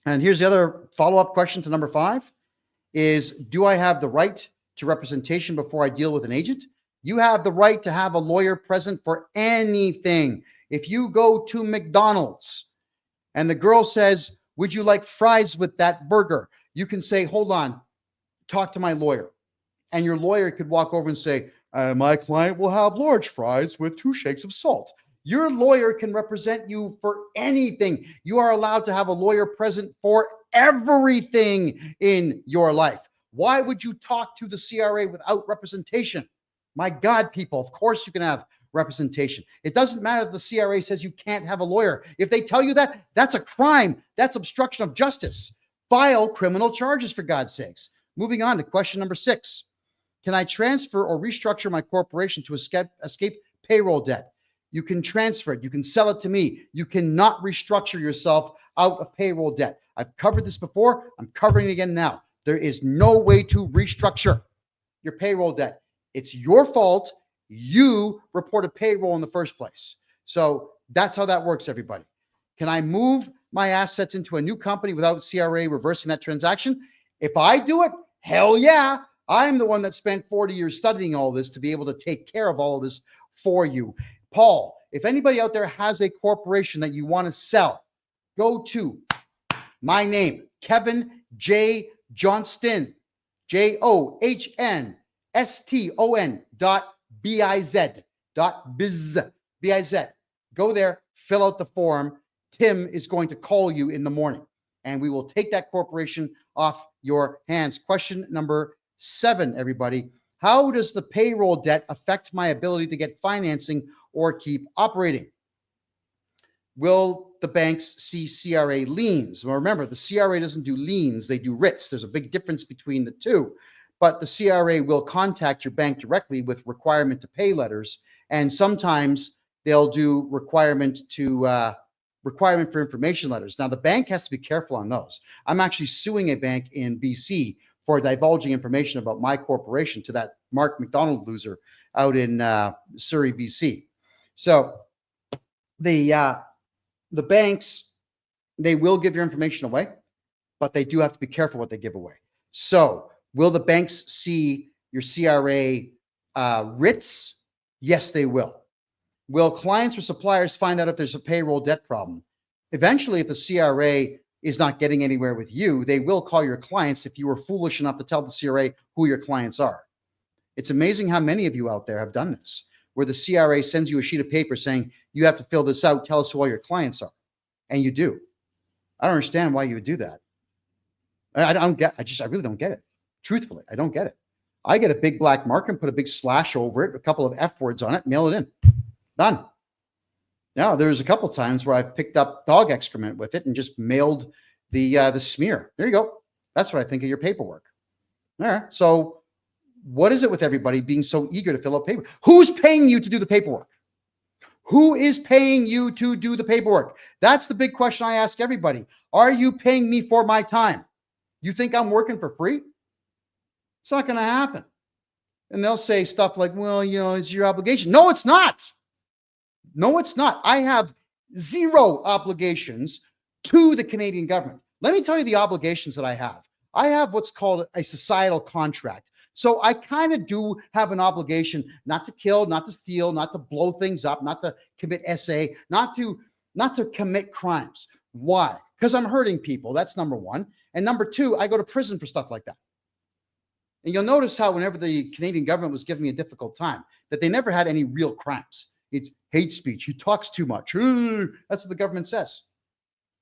And here's the other follow-up question to number 5 is, do I have the right to representation before I deal with an agent? You have the right to have a lawyer present for anything. If you go to McDonald's and the girl says, would you like fries with that burger? You can say, hold on, talk to my lawyer. And your lawyer could walk over and say, my client will have large fries with 2 shakes of salt. Your lawyer can represent you for anything. You are allowed to have a lawyer present for everything in your life. Why would you talk to the CRA without representation? My God, people, of course you can have representation. It doesn't matter if the CRA says you can't have a lawyer. If they tell you that, that's a crime. That's obstruction of justice. File criminal charges, for God's sakes. Moving on to question number 6. Can I transfer or restructure my corporation to escape payroll debt? You can transfer it. You can sell it to me. You cannot restructure yourself out of payroll debt. I've covered this before. I'm covering it again now. There is no way to restructure your payroll debt. It's your fault. You reported payroll in the first place. So that's how that works, everybody. Can I move my assets into a new company without CRA reversing that transaction? If I do it, hell yeah. I'm the one that spent 40 years studying all this to be able to take care of all of this for you. Paul, if anybody out there has a corporation that you want to sell, go to my name, KevinJJohnston, JOHNSTON.biz. Go there, fill out the form. Tim is going to call you in the morning, and we will take that corporation off your hands. Question number 7, everybody. How does the payroll debt affect my ability to get financing or keep operating? Will the banks see CRA liens? Well, remember, the CRA doesn't do liens, they do writs. There's a big difference between the two. But the CRA will contact your bank directly with requirement to pay letters, and sometimes they'll do requirement for information letters. Now, the bank has to be careful on those. I'm actually suing a bank in BC for divulging information about my corporation to that Mark McDonald loser out in Surrey, BC. So the banks, they will give your information away, but they do have to be careful what they give away. So will the banks see your CRA writs? Yes, they will. Will clients or suppliers find out if there's a payroll debt problem? Eventually, if the CRA is not getting anywhere with you, they will call your clients if you were foolish enough to tell the CRA who your clients are. It's amazing how many of you out there have done this, where the CRA sends you a sheet of paper saying, you have to fill this out, tell us who all your clients are. And you do. I don't understand why you would do that. I really don't get it. Truthfully, I don't get it. I get a big black mark and put a big slash over it, a couple of F words on it, mail it in. Done. Now, there's a couple of times where I've picked up dog excrement with it and just mailed the smear. There you go. That's what I think of your paperwork. All right. So what is it with everybody being so eager to fill out paper? Who's paying you to do the paperwork? Who is paying you to do the paperwork? That's the big question I ask everybody. Are you paying me for my time? You think I'm working for free? It's not going to happen. And they'll say stuff like, well, it's your obligation. No, it's not. No, it's not. I have 0 obligations to the Canadian government. Let me tell you the obligations that I have. I have what's called a societal contract. So I kind of do have an obligation not to kill, not to steal, not to blow things up, not to commit SA, not to commit crimes. Why? Because I'm hurting people. That's number 1. And number 2, I go to prison for stuff like that. And you'll notice how whenever the Canadian government was giving me a difficult time, that they never had any real crimes. It's hate speech. He talks too much. That's what the government says.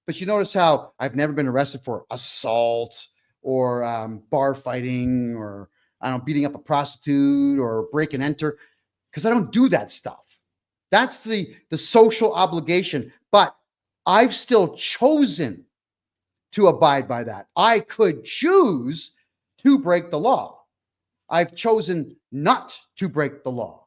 But you notice how I've never been arrested for assault or bar fighting or beating up a prostitute or break and enter, because I don't do that stuff. That's the social obligation. But I've still chosen to abide by that. I could choose to break the law. I've chosen not to break the law.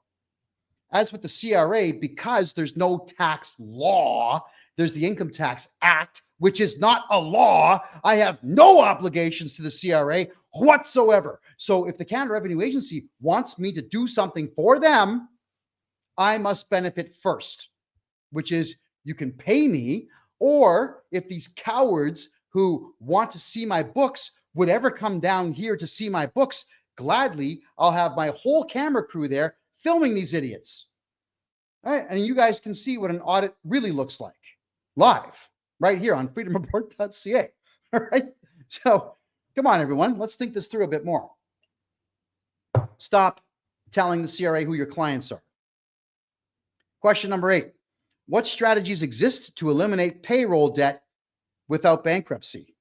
As with the CRA, because there's no tax law, there's the Income Tax Act, which is not a law. I have no obligations to the CRA. whatsoever. So if the Canada Revenue Agency wants me to do something for them, I must benefit first, which is you can pay me, or if these cowards who want to see my books would ever come down here to see my books, gladly, I'll have my whole camera crew there filming these idiots. All right, and you guys can see what an audit really looks like live right here on freedomreport.ca. All right, so come on, everyone, let's think this through a bit more. Stop telling the CRA who your clients are. Question number 8. What strategies exist to eliminate payroll debt without bankruptcy?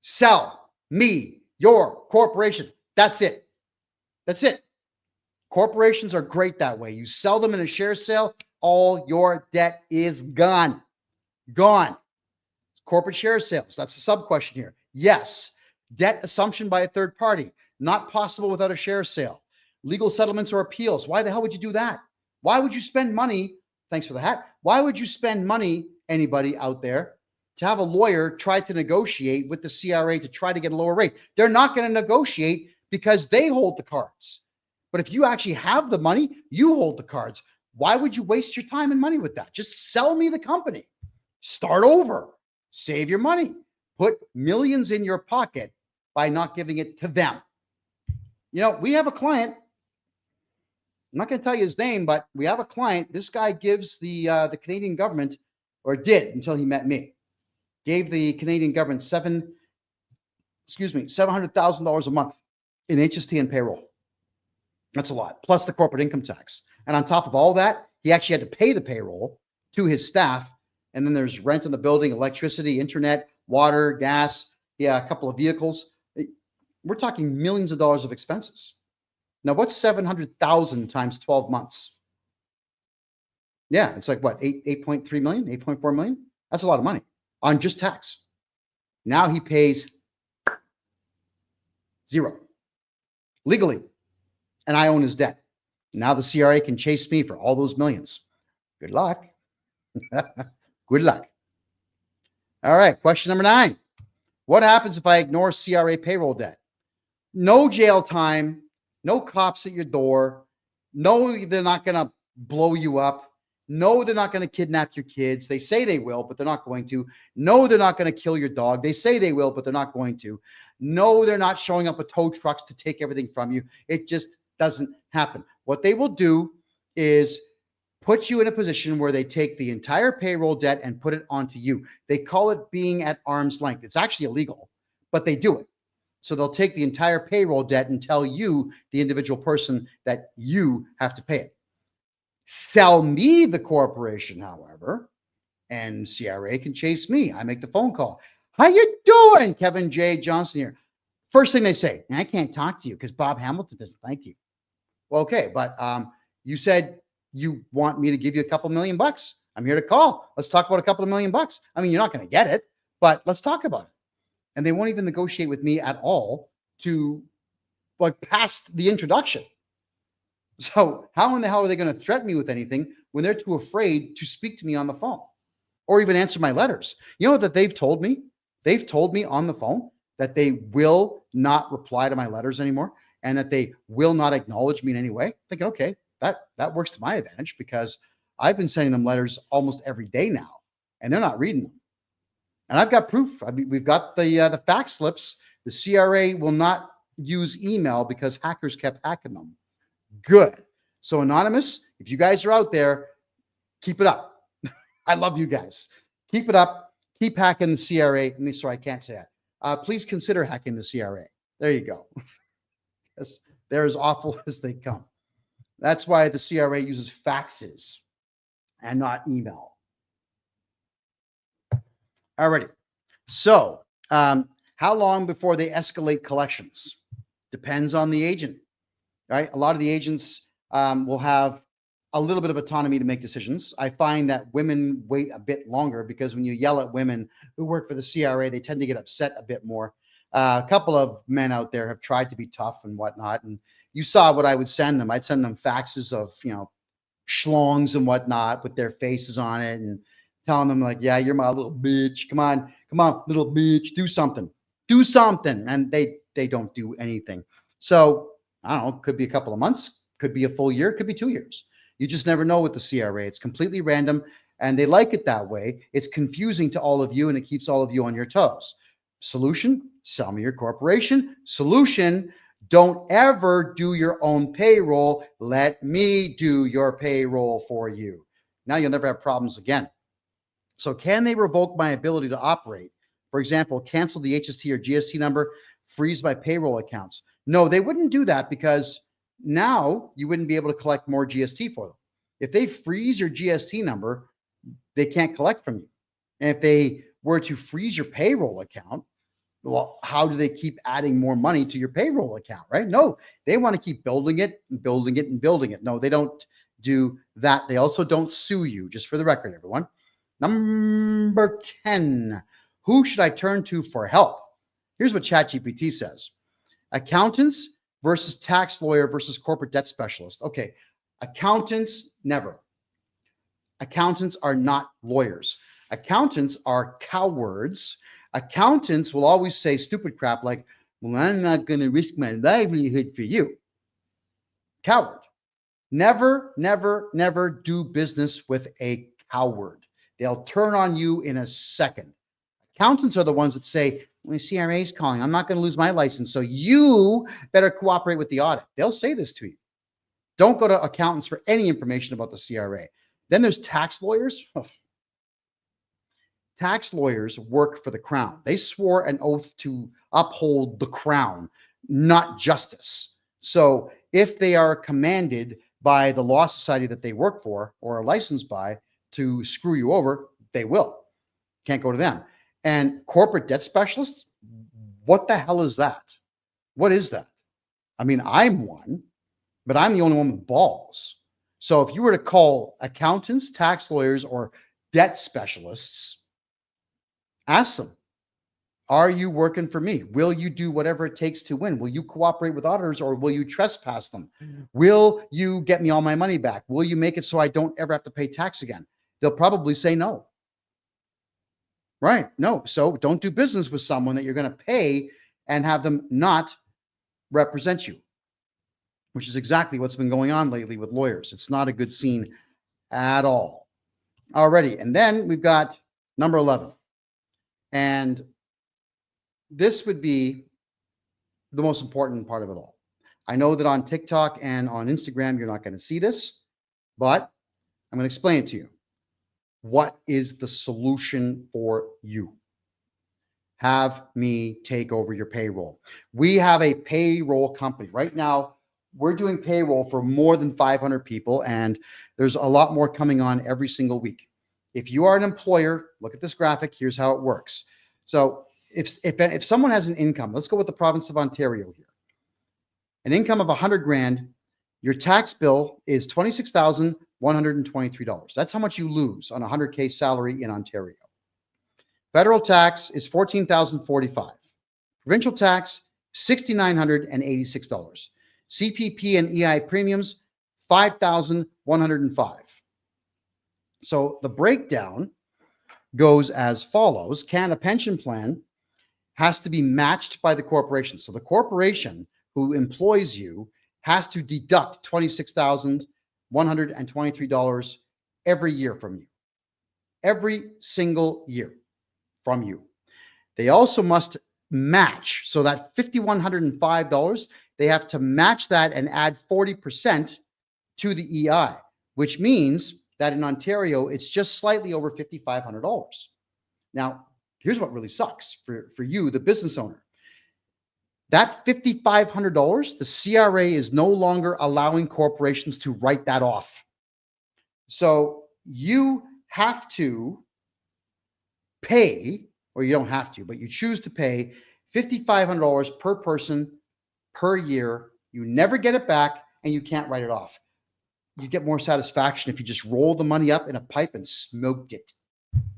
Sell me your corporation. That's it. That's it. Corporations are great that way. You sell them in a share sale, all your debt is gone. Gone. Corporate share sales. That's the sub question here. Yes. Debt assumption by a third party. Not possible without a share sale. Legal settlements or appeals. Why the hell would you do that? Why would you spend money? Thanks for the hat. Why would you spend money, anybody out there, to have a lawyer try to negotiate with the CRA to try to get a lower rate? They're not going to negotiate because they hold the cards. But if you actually have the money, you hold the cards. Why would you waste your time and money with that? Just sell me the company. Start over. Save your money. Put millions in your pocket by not giving it to them. You know, we have a client. I'm not going to tell you his name, but we have a client. This guy gives the Canadian government, or did until he met me, gave the Canadian government $700,000 a month in HST and payroll. That's a lot, plus the corporate income tax. And on top of all that, he actually had to pay the payroll to his staff. And then there's rent in the building, electricity, internet, water, gas, a couple of vehicles. We're talking millions of dollars of expenses. Now, what's 700,000 times 12 months? Yeah, it's like what, 8.3 million, 8.4 million? That's a lot of money on just tax. Now he pays zero legally, and I own his debt. Now the CRA can chase me for all those millions. Good luck. Good luck. All right, question number 9. What happens if I ignore CRA payroll debt? No jail time. No cops at your door. No, they're not going to blow you up. No, they're not going to kidnap your kids. They say they will, but they're not going to. No, they're not going to kill your dog. They say they will, but they're not going to. No, they're not showing up with tow trucks to take everything from you. It just doesn't happen. What they will do is put you in a position where they take the entire payroll debt and put it onto you. They call it being at arm's length. It's actually illegal, but they do it. So they'll take the entire payroll debt and tell you, the individual person, that you have to pay it. Sell me the corporation, however, and CRA can chase me. I make the phone call. How you doing, KevinJJohnston here? First thing they say, I can't talk to you because Bob Hamilton doesn't like you. Well, okay, but you said you want me to give you a couple $1 million. I'm here to call. Let's talk about a couple of $1 million. I mean, you're not going to get it, but let's talk about it. And they won't even negotiate with me at all to like past the introduction. So how in the hell are they going to threaten me with anything when they're too afraid to speak to me on the phone or even answer my letters? You know that they've told me? They've told me on the phone that they will not reply to my letters anymore and that they will not acknowledge me in any way. Thinking, okay, that works to my advantage because I've been sending them letters almost every day now and they're not reading them. And I've got proof. I mean, we've got the fax slips. The CRA will not use email because hackers kept hacking them. Good. So Anonymous, if you guys are out there, keep it up. I love you guys. Keep it up. Keep hacking the CRA. Sorry, I can't say that. Please consider hacking the CRA. There you go. Yes, they're as awful as they come. That's why the CRA uses faxes and not email. Alrighty. So how long before they escalate collections? Depends on the agent, right? A lot of the agents will have a little bit of autonomy to make decisions. I find that women wait a bit longer because when you yell at women who work for the CRA, they tend to get upset a bit more. A couple of men out there have tried to be tough and whatnot. And you saw what I would send them. I'd send them faxes of, schlongs and whatnot with their faces on it and telling them like, yeah, you're my little bitch. Come on, little bitch, do something. Do something. And they they don't do anything. So I don't know, could be a couple of months, could be a full year, could be 2 years. You just never know with the CRA. It's completely random, and they like it that way. It's confusing to all of you, and it keeps all of you on your toes. Solution, sell me your corporation. Solution, don't ever do your own payroll. Let me do your payroll for you. Now you'll never have problems again. So can they revoke my ability to operate? For example, cancel the HST or GST number, freeze my payroll accounts. No, they wouldn't do that, because now you wouldn't be able to collect more GST for them. If they freeze your GST number, they can't collect from you. And if they were to freeze your payroll account, well, how do they keep adding more money to your payroll account, right? No, they want to keep building it and building it and building it. No, they don't do that. They also don't sue you, just for the record, everyone. Number 10, who should I turn to for help? Here's what ChatGPT says. Accountants versus tax lawyer versus corporate debt specialist. Okay, accountants, never. Accountants are not lawyers. Accountants are cowards. Accountants will always say stupid crap like, well, I'm not going to risk my livelihood for you. Coward. Never, never, never do business with a coward. They'll turn on you in a second. Accountants are the ones that say, well, CRA is calling. I'm not going to lose my license, so you better cooperate with the audit. They'll say this to you. Don't go to accountants for any information about the CRA. Then there's tax lawyers. Tax lawyers work for the Crown. They swore an oath to uphold the Crown, not justice. So if they are commanded by the law society that they work for or are licensed by to screw you over, they will. Can't go to them. And corporate debt specialists, what the hell is that? What is that? I mean, I'm one, but I'm the only one with balls. So if you were to call accountants, tax lawyers, or debt specialists, ask them, are you working for me? Will you do whatever it takes to win? Will you cooperate with auditors, or will you trespass them? Will you get me all my money back? Will you make it so I don't ever have to pay tax again? They'll probably say no. Right? No. So don't do business with someone that you're going to pay and have them not represent you, which is exactly what's been going on lately with lawyers. It's not a good scene at all. Alrighty. And then we've got number 11. And this would be the most important part of it all. I know that on TikTok and on Instagram, you're not going to see this, but I'm going to explain it to you. What is the solution for you? Have me take over your payroll. We have a payroll company. Right now, we're doing payroll for more than 500 people, and there's a lot more coming on every single week. If you are an employer, look at this graphic. Here's how it works. So if someone has an income, let's go with the province of Ontario here. An income of 100 grand, your tax bill is $26,123. That's how much you lose on a 100K salary in Ontario. Federal tax is $14,045. Provincial tax, $6,986. CPP and EI premiums, $5,105. So the breakdown goes as follows. Canada Pension Plan has to be matched by the corporation. So the corporation who employs you has to deduct $26,123 every year from you. Every single year from you. They also must match. So that $5,105, they have to match that and add 40% to the EI, which means that in Ontario, it's just slightly over $5,500. Now, here's what really sucks for you, the business owner. That $5,500, the CRA is no longer allowing corporations to write that off. So you have to pay, or you don't have to, but you choose to pay $5,500 per person per year. You never get it back, and you can't write it off. You get more satisfaction if you just roll the money up in a pipe and smoked it.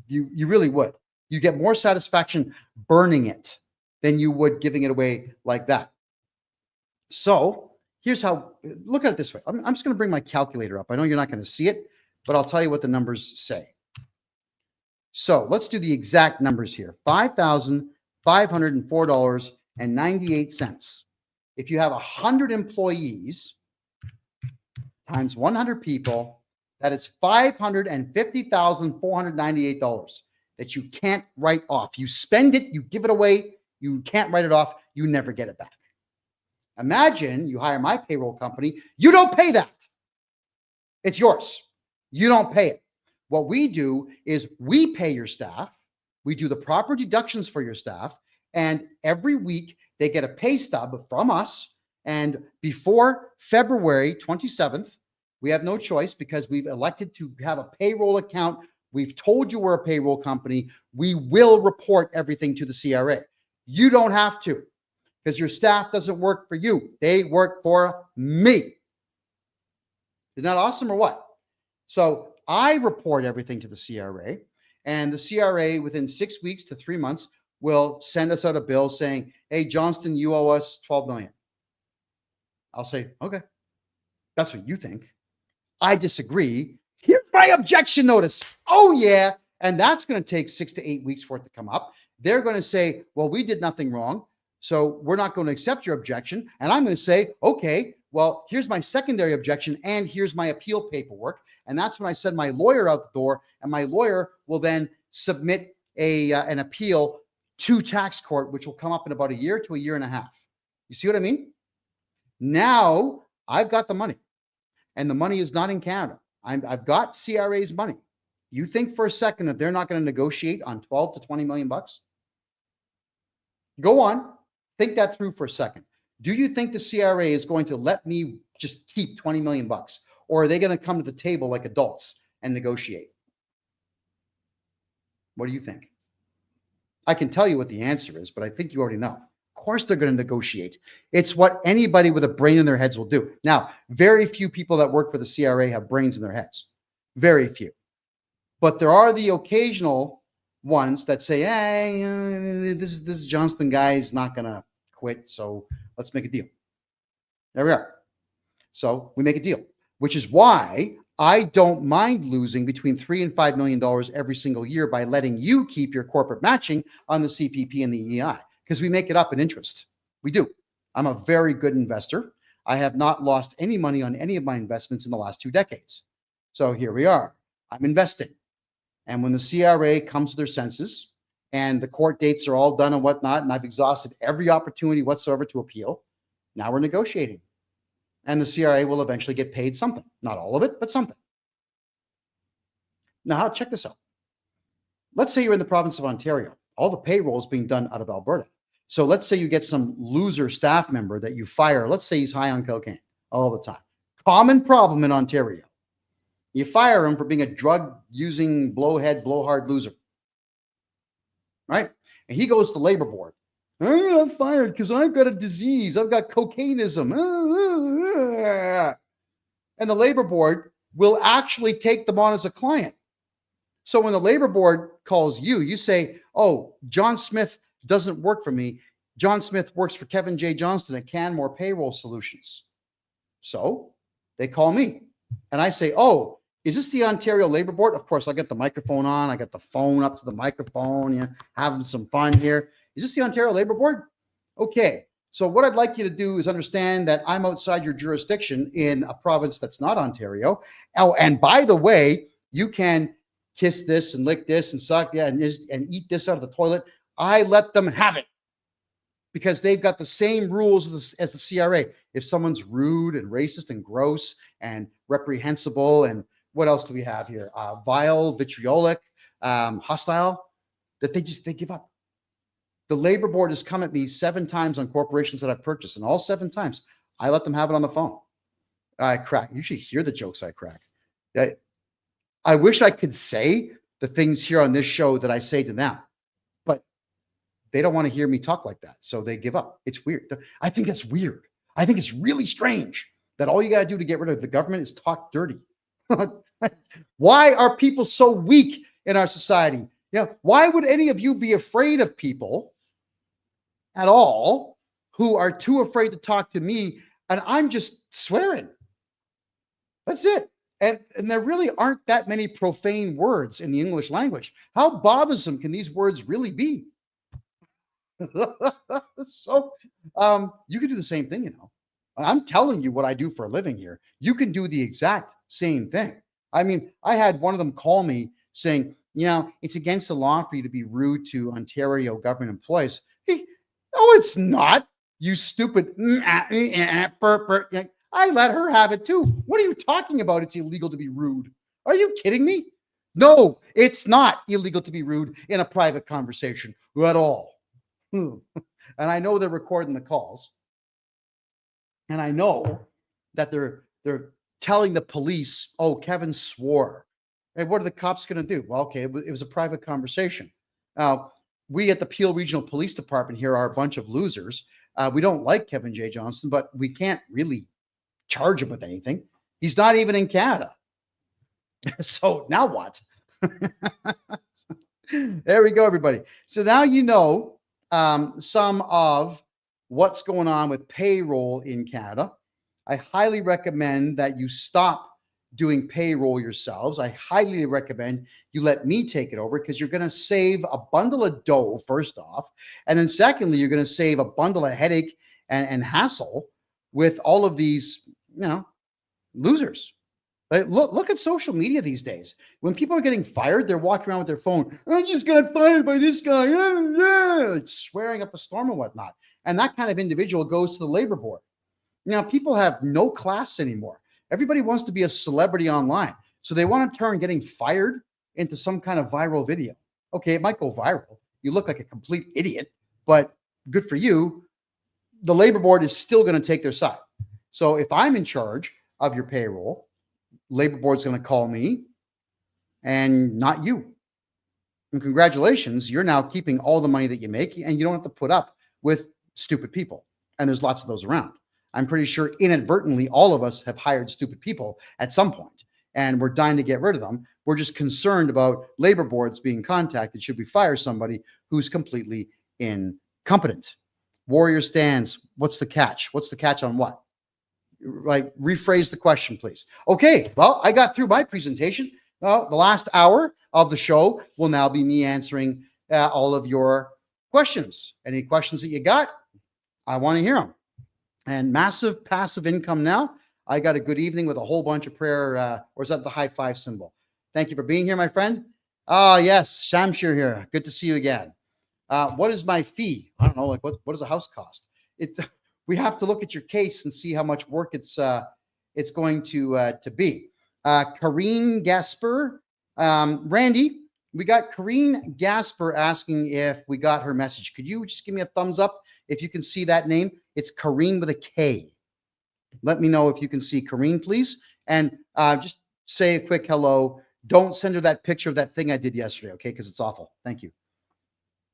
You really would. You get more satisfaction burning it than you would giving it away like that. So here's how, look at it this way. I'm just going to bring my calculator up. I know you're not going to see it, but I'll tell you what the numbers say. So let's do the exact numbers here. $5,504 If you have 100 employees times 100 people, that is $550,498 that you can't write off. You spend it, you give it away, you can't write it off, you never get it back. Imagine you hire my payroll company, you don't pay that. It's yours. You don't pay it. What we do is we pay your staff, we do the proper deductions for your staff, and every week they get a pay stub from us. And before February 27th, we have no choice because we've elected to have a payroll account. We've told you we're a payroll company. We will report everything to the CRA. You don't have to because your staff doesn't work for you. They work for me. Isn't that awesome or what? So I report everything to the CRA, and the CRA within 6 weeks to 3 months will send us out a bill saying, hey, Johnston, you owe us 12 million. I'll say, okay, that's what you think. I disagree. Here's my objection notice. Oh, yeah. And that's going to take 6 to 8 weeks for it to come up. They're going to say, well, we did nothing wrong, so we're not going to accept your objection. And I'm going to say, okay, well, here's my secondary objection, and here's my appeal paperwork. And that's when I send my lawyer out the door, and my lawyer will then submit an appeal to tax court, which will come up in about a year to a year and a half. You see what I mean? Now I've got the money, and the money is not in Canada. I've got CRA's money. You think for a second that they're not going to negotiate on 12 to 20 million bucks? Go on, think that through for a second. Do you think the CRA is going to let me just keep 20 million bucks, or are they going to come to the table like adults and negotiate? What do you think? I can tell you what the answer is, but I think you already know. Of course they're going to negotiate. It's what anybody with a brain in their heads will do. Now, very few people that work for the CRA have brains in their heads. Very few. But there are the occasional ones that say, hey, this Johnston guy is not going to quit, so let's make a deal. There we are. So we make a deal, which is why I don't mind losing between $3 and $5 million every single year by letting you keep your corporate matching on the CPP and the EI, because we make it up in interest. We do. I'm a very good investor. I have not lost any money on any of my investments in the last 2 decades. So here we are. I'm investing. And when the CRA comes to their senses and the court dates are all done and whatnot, and I've exhausted every opportunity whatsoever to appeal, now we're negotiating. And the CRA will eventually get paid something. Not all of it, but something. Now, check this out. Let's say you're in the province of Ontario. All the payroll is being done out of Alberta. So let's say you get some loser staff member that you fire. Let's say he's high on cocaine all the time. Common problem in Ontario. You fire him for being a drug-using, blowhead, blowhard loser. Right? And he goes to the labor board. I'm fired because I've got a disease. I've got cocainism. And the labor board will actually take them on as a client. So when the labor board calls you, you say, oh, John Smith doesn't work for me. John Smith works for KevinJJohnston at Canmore Payroll Solutions. So they call me and I say, oh, is this the Ontario Labor Board? Of course, I got the microphone on. I got the phone up to the microphone, you know, having some fun here. Is this the Ontario Labor Board? Okay. So what I'd like you to do is understand that I'm outside your jurisdiction in a province that's not Ontario. Oh, and by the way, you can kiss this and lick this and suck, yeah, and eat this out of the toilet. I let them have it because they've got the same rules as the CRA. If someone's rude and racist and gross and reprehensible, and what else do we have here? Vile, vitriolic, hostile, that they give up. The labor board has come at me 7 times on corporations that I've purchased, and all 7 times I let them have it on the phone. I crack. You should hear the jokes I crack. I wish I could say the things here on this show that I say to them, but they don't want to hear me talk like that, so they give up. It's weird. I think it's weird. I think it's really strange that all you got to do to get rid of the government is talk dirty. Why are people so weak in our society? Yeah, why would any of you be afraid of people at all who are too afraid to talk to me, and I'm just swearing? That's it. And there really aren't that many profane words in the English language. How bothersome can these words really be? So you can do the same thing, you know. I'm telling you what I do for a living here. You can do the exact same thing. I mean, I had one of them call me saying, you know, it's against the law for you to be rude to Ontario government employees. Hey, no, it's not. You stupid. I let her have it too. What are you talking about? It's illegal to be rude. Are you kidding me? No, it's not illegal to be rude in a private conversation at all. And I know they're recording the calls, and I know that they're telling the police, "Oh, Kevin swore." And what are the cops going to do? Well, okay, it was a private conversation. Now, we at the Peel Regional Police Department here are a bunch of losers. We don't like Kevin J. Johnston, but we can't really charge him with anything. He's not even in Canada. So now what? There we go, everybody. So now you know some of what's going on with payroll in Canada. I highly recommend that you stop doing payroll yourselves. I highly recommend you let me take it over because you're going to save a bundle of dough, first off. And then secondly, you're going to save a bundle of headache and hassle with all of these, you know, losers. Like, look at social media these days. When people are getting fired, they're walking around with their phone. I just got fired by this guy. Like swearing up a storm and whatnot. And that kind of individual goes to the labor board. Now, people have no class anymore. Everybody wants to be a celebrity online. So they want to turn getting fired into some kind of viral video. Okay, it might go viral. You look like a complete idiot, but good for you. The labor board is still going to take their side. So if I'm in charge of your payroll, labor board's going to call me and not you. And congratulations, you're now keeping all the money that you make and you don't have to put up with stupid people. And there's lots of those around. I'm pretty sure inadvertently all of us have hired stupid people at some point and we're dying to get rid of them. We're just concerned about labor boards being contacted should we fire somebody who's completely incompetent. Warrior stands. What's the catch? What's the catch on what? Like, rephrase the question, please. Okay, well, I got through my presentation. Well, the last hour of the show will now be me answering all of your questions. Any questions that you got, I want to hear them. And massive passive income now. I got a good evening with a whole bunch of prayer, or is that the high five symbol? Thank you for being here, my friend. Yes, Shamshir here. Good to see you again. What is my fee? I don't know, like what does a house cost? We have to look at your case and see how much work it's going to be. Karine Gasper, Randy, we got Karine Gasper asking if we got her message. Could you just give me a thumbs up if you can see that name? It's Karine with a K. Let me know if you can see Karine, please. And just say a quick hello. Don't send her that picture of that thing I did yesterday, okay? Because it's awful. Thank you.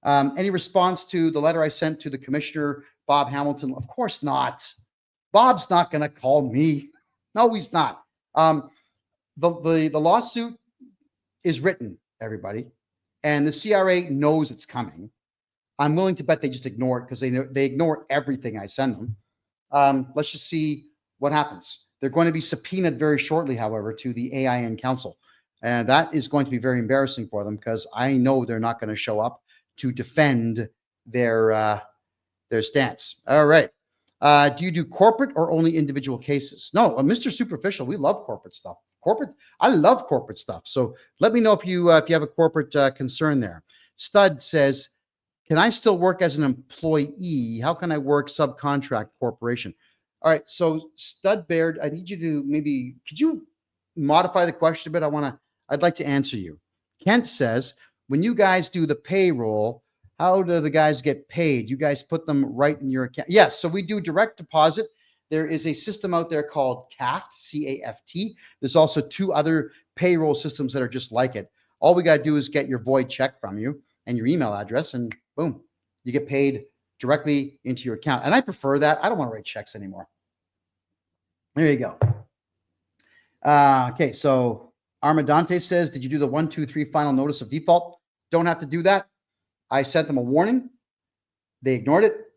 Any response to the letter I sent to the commissioner, Bob Hamilton? Of course not. Bob's not going to call me. No, he's not. The lawsuit is written, everybody, and the CRA knows it's coming. I'm willing to bet they just ignore it because they ignore everything I send them. Let's just see what happens. They're going to be subpoenaed very shortly, however, to the AIN Council. And that is going to be very embarrassing for them because I know they're not going to show up to defend their stance. All right. Do you do corporate or only individual cases? No, Mr. Superficial, we love corporate stuff. I love corporate stuff. So let me know if you have a corporate concern there. Stud says, can I still work as an employee? How can I work subcontract corporation? All right. So Stud Baird, I need you to could you modify the question a bit? I'd like to answer you. Kent says, when you guys do the payroll, how do the guys get paid? You guys put them right in your account? Yes, so we do direct deposit. There is a system out there called CAFT, C-A-F-T. There's also 2 other payroll systems that are just like it. All we got to do is get your void check from you and your email address, and boom, you get paid directly into your account. And I prefer that. I don't want to write checks anymore. There you go. Okay, so Armadante says, did you do the 1, 2, 3 final notice of default? Don't have to do that. I sent them a warning. They ignored it.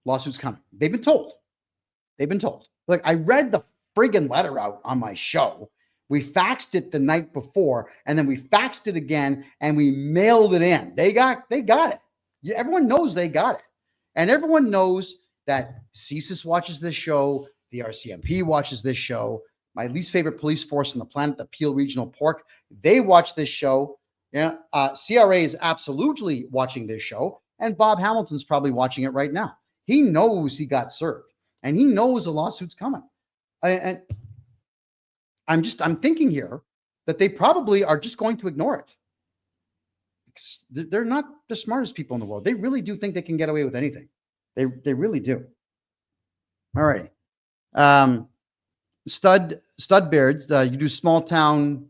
Lawsuit's coming. They've been told. Like, I read the friggin' letter out on my show. We faxed it the night before, and then we faxed it again, and we mailed it in. They got it. Everyone knows they got it. And everyone knows that CSIS watches this show, the RCMP watches this show, my least favorite police force on the planet, the Peel Regional Pork, they watch this show. Yeah, CRA is absolutely watching this show, and Bob Hamilton's probably watching it right now. He knows he got served, and he knows a lawsuit's coming. And I'm thinking here that they probably are just going to ignore it. They're not the smartest people in the world. They really do think they can get away with anything. They really do. All right. Stud Beards, you do small town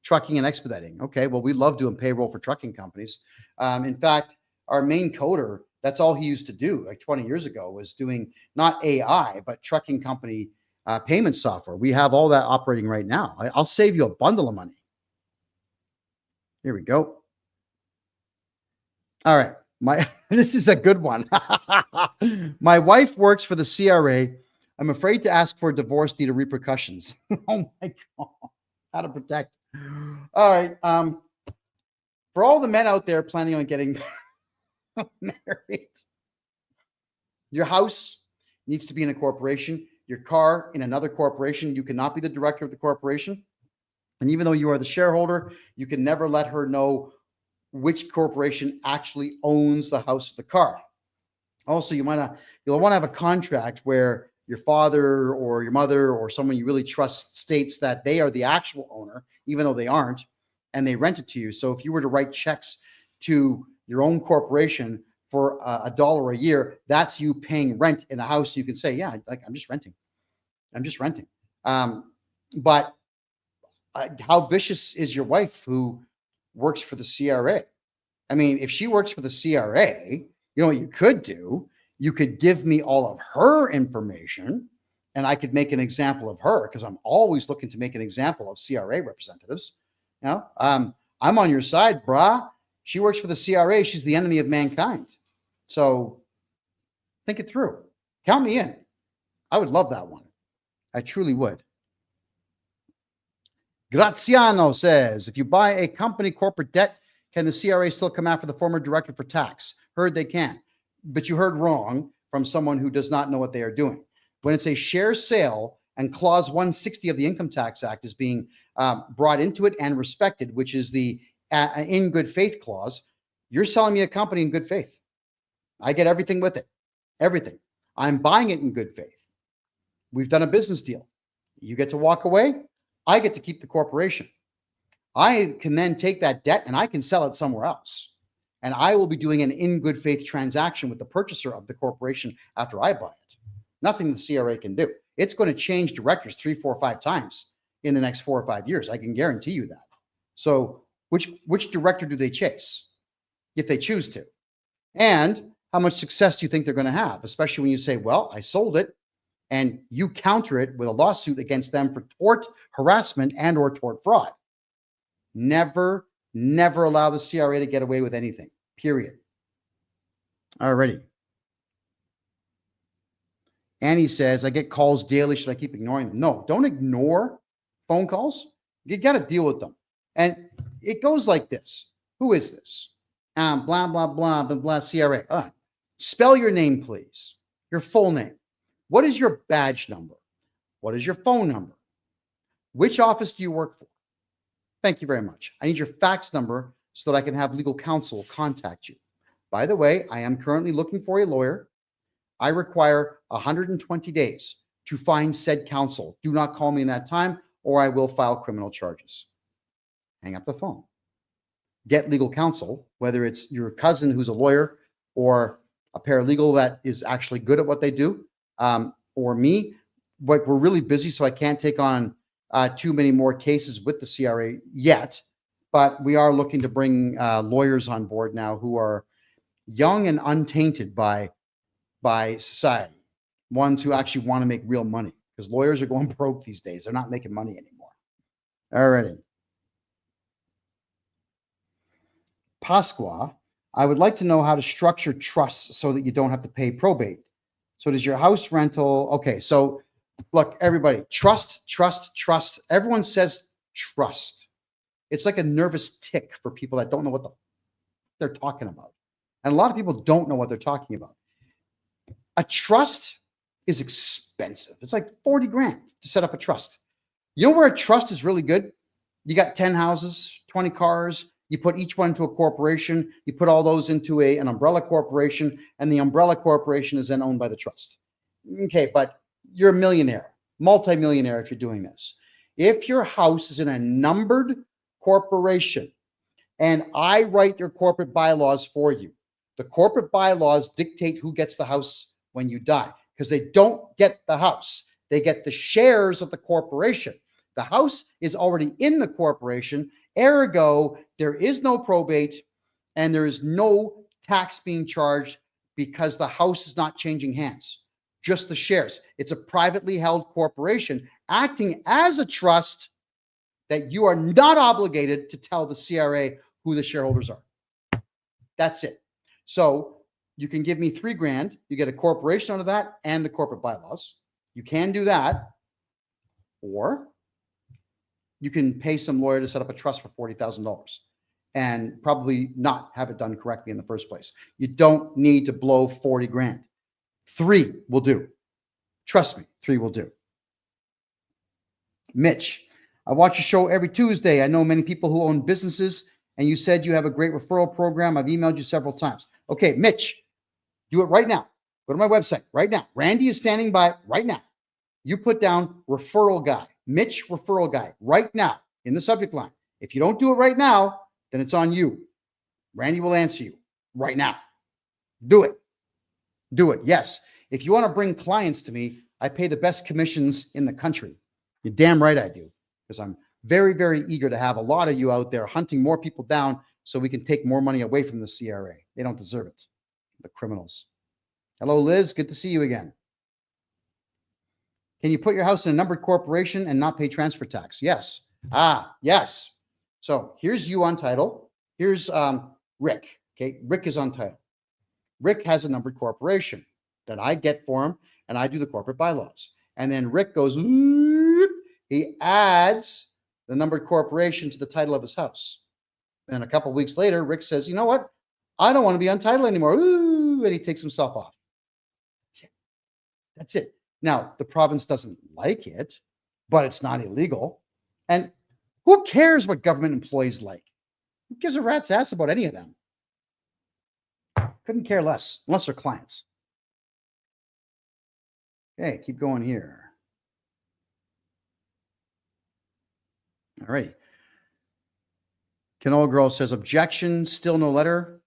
trucking and expediting. Okay, well, we love doing payroll for trucking companies. In fact, our main coder, that's all he used to do like 20 years ago, was doing not AI, but trucking company payment software. We have all that operating right now. I'll save you a bundle of money. Here we go. All right. This is a good one. My wife works for the CRA. I'm afraid to ask for a divorce due to repercussions. Oh my God. How to protect. All right. For all the men out there planning on getting married, your house needs to be in a corporation, your car in another corporation. You cannot be the director of the corporation. And even though you are the shareholder, you can never let her know which corporation actually owns the house or the car. Also, you'll want to have a contract where your father or your mother or someone you really trust states that they are the actual owner, even though they aren't, and they rent it to you. So if you were to write checks to your own corporation for $1 a year, that's you paying rent in a house. You can say, yeah, like I'm just renting. I'm just renting. But how vicious is your wife who works for the CRA? I mean, if she works for the CRA, you know what you could do? You could give me all of her information and I could make an example of her, because I'm always looking to make an example of CRA representatives. You know, I'm on your side, brah. She works for the CRA. She's the enemy of mankind. So think it through. Count me in. I would love that one. I truly would. Graziano says, if you buy a company corporate debt, can the CRA still come after the former director for tax? Heard they can, but you heard wrong from someone who does not know what they are doing. When it's a share sale and clause 160 of the Income Tax Act is being brought into it and respected, which is the in good faith clause, you're selling me a company in good faith. I get everything with it, everything. I'm buying it in good faith. We've done a business deal. You get to walk away. I get to keep the corporation. I can then take that debt and I can sell it somewhere else. And I will be doing an in good faith transaction with the purchaser of the corporation after I buy it. Nothing the CRA can do. It's going to change directors 3, 4, 5 times in the next 4 or 5 years. I can guarantee you that. So which director do they chase if they choose to? And how much success do you think they're going to have? Especially when you say, well, I sold it, and you counter it with a lawsuit against them for tort harassment and or tort fraud. Never allow the CRA to get away with anything, period. Alrighty. Annie says, I get calls daily. Should I keep ignoring them? No, don't ignore phone calls. You got to deal with them. And it goes like this. Who is this? Blah, blah, blah, blah, blah, CRA. Spell your name, please. Your full name. What is your badge number? What is your phone number? Which office do you work for? Thank you very much. I need your fax number so that I can have legal counsel contact you. By the way, I am currently looking for a lawyer. I require 120 days to find said counsel. Do not call me in that time or I will file criminal charges. Hang up the phone. Get legal counsel, whether it's your cousin who's a lawyer or a paralegal that is actually good at what they do, or me. But we're really busy, so I can't take on too many more cases with the CRA yet, but we are looking to bring lawyers on board now who are young and untainted by society, ones who actually want to make real money, because lawyers are going broke these days. They're not making money anymore. Alrighty. Pasqua, I would like to know how to structure trusts so that you don't have to pay probate. So does your house rental, okay, so look, everybody, trust. Everyone says trust. It's like a nervous tick for people that don't know what they're talking about. And a lot of people don't know what they're talking about. A trust is expensive. It's like 40 grand to set up a trust. You know where a trust is really good? You got 10 houses, 20 cars, you put each one into a corporation, you put all those into an umbrella corporation, and the umbrella corporation is then owned by the trust. Okay, but you're a millionaire, multimillionaire if you're doing this. If your house is in a numbered corporation and I write your corporate bylaws for you, the corporate bylaws dictate who gets the house when you die, because they don't get the house. They get the shares of the corporation. The house is already in the corporation. Ergo, there is no probate and there is no tax being charged because the house is not changing hands, just the shares. It's a privately held corporation acting as a trust that you are not obligated to tell the CRA who the shareholders are. That's it. So you can give me 3 grand. You get a corporation out of that and the corporate bylaws. You can do that. Or you can pay some lawyer to set up a trust for $40,000 and probably not have it done correctly in the first place. You don't need to blow 40 grand. 3 will do. Trust me, 3 will do. Mitch, I watch your show every Tuesday. I know many people who own businesses, and you said you have a great referral program. I've emailed you several times. Okay, Mitch, do it right now. Go to my website right now. Randy is standing by right now. You put down referral guy, Mitch referral guy, right now in the subject line. If you don't do it right now, then it's on you. Randy will answer you right now. Do it. Do it. Yes. If you want to bring clients to me, I pay the best commissions in the country. You're damn right I do, because I'm very, very eager to have a lot of you out there hunting more people down so we can take more money away from the CRA. They don't deserve it. The criminals. Hello, Liz. Good to see you again. Can you put your house in a numbered corporation and not pay transfer tax? Yes. Yes. So here's you on title. Here's Rick. Okay, Rick is on title. Rick has a numbered corporation that I get for him, and I do the corporate bylaws. And then Rick goes, he adds the numbered corporation to the title of his house. And a couple of weeks later, Rick says, you know what? I don't want to be on title anymore. Ooh, and he takes himself off. That's it. That's it. Now, the province doesn't like it, but it's not illegal. And who cares what government employees like? Who gives a rat's ass about any of them? Couldn't care less, unless they're clients. Okay, keep going here. All righty. Canola Girl says, objection, still no letter.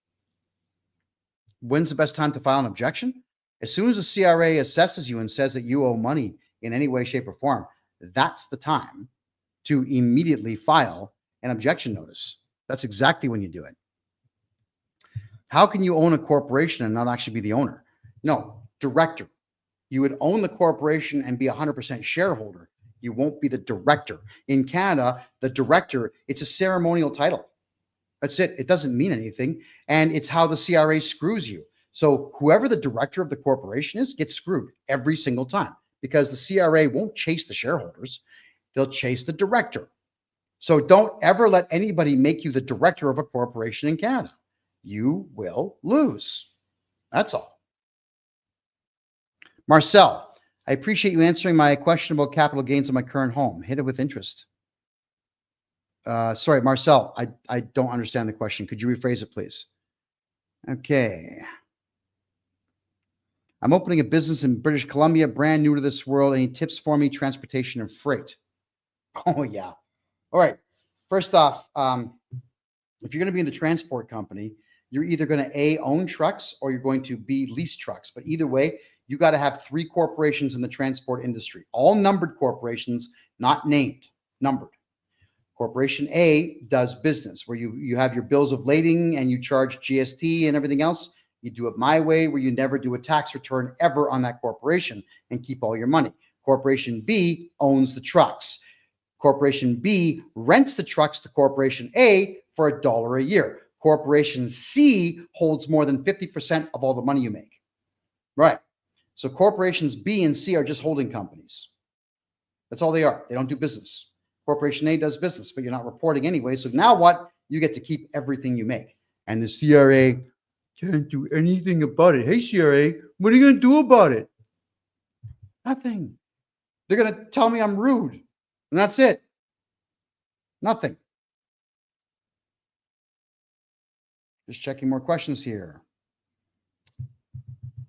When's the best time to file an objection? As soon as the CRA assesses you and says that you owe money in any way, shape, or form, that's the time to immediately file an objection notice. That's exactly when you do it. How can you own a corporation and not actually be the owner? No, director. You would own the corporation and be 100% shareholder. You won't be the director. In Canada, the director, it's a ceremonial title. That's it. It doesn't mean anything. And it's how the CRA screws you. So whoever the director of the corporation is gets screwed every single time, because the CRA won't chase the shareholders. They'll chase the director. So don't ever let anybody make you the director of a corporation in Canada. You will lose. That's all. Marcel, I appreciate you answering my question about capital gains on my current home. Hit it with interest. Sorry, Marcel, I don't understand the question. Could you rephrase it, please? Okay. I'm opening a business in British Columbia, brand new to this world. Any tips for me? Transportation and freight. Oh, yeah. All right. First off, if you're going to be in the transport company, you're either going to A, own trucks, or you're going to B, lease trucks. But either way, you got to have 3 corporations in the transport industry, all numbered corporations, not named, numbered. Corporation A does business, where you have your bills of lading and you charge GST and everything else. You do it my way, where you never do a tax return ever on that corporation and keep all your money. Corporation B owns the trucks. Corporation B rents the trucks to Corporation A for $1 a year. Corporation C holds more than 50% of all the money you make. Right. So corporations B and C are just holding companies. That's all they are. They don't do business. Corporation A does business, but you're not reporting anyway. So now what? You get to keep everything you make. And the CRA can't do anything about it. Hey, CRA, what are you going to do about it? Nothing. They're going to tell me I'm rude, and that's it. Nothing. Just checking more questions here.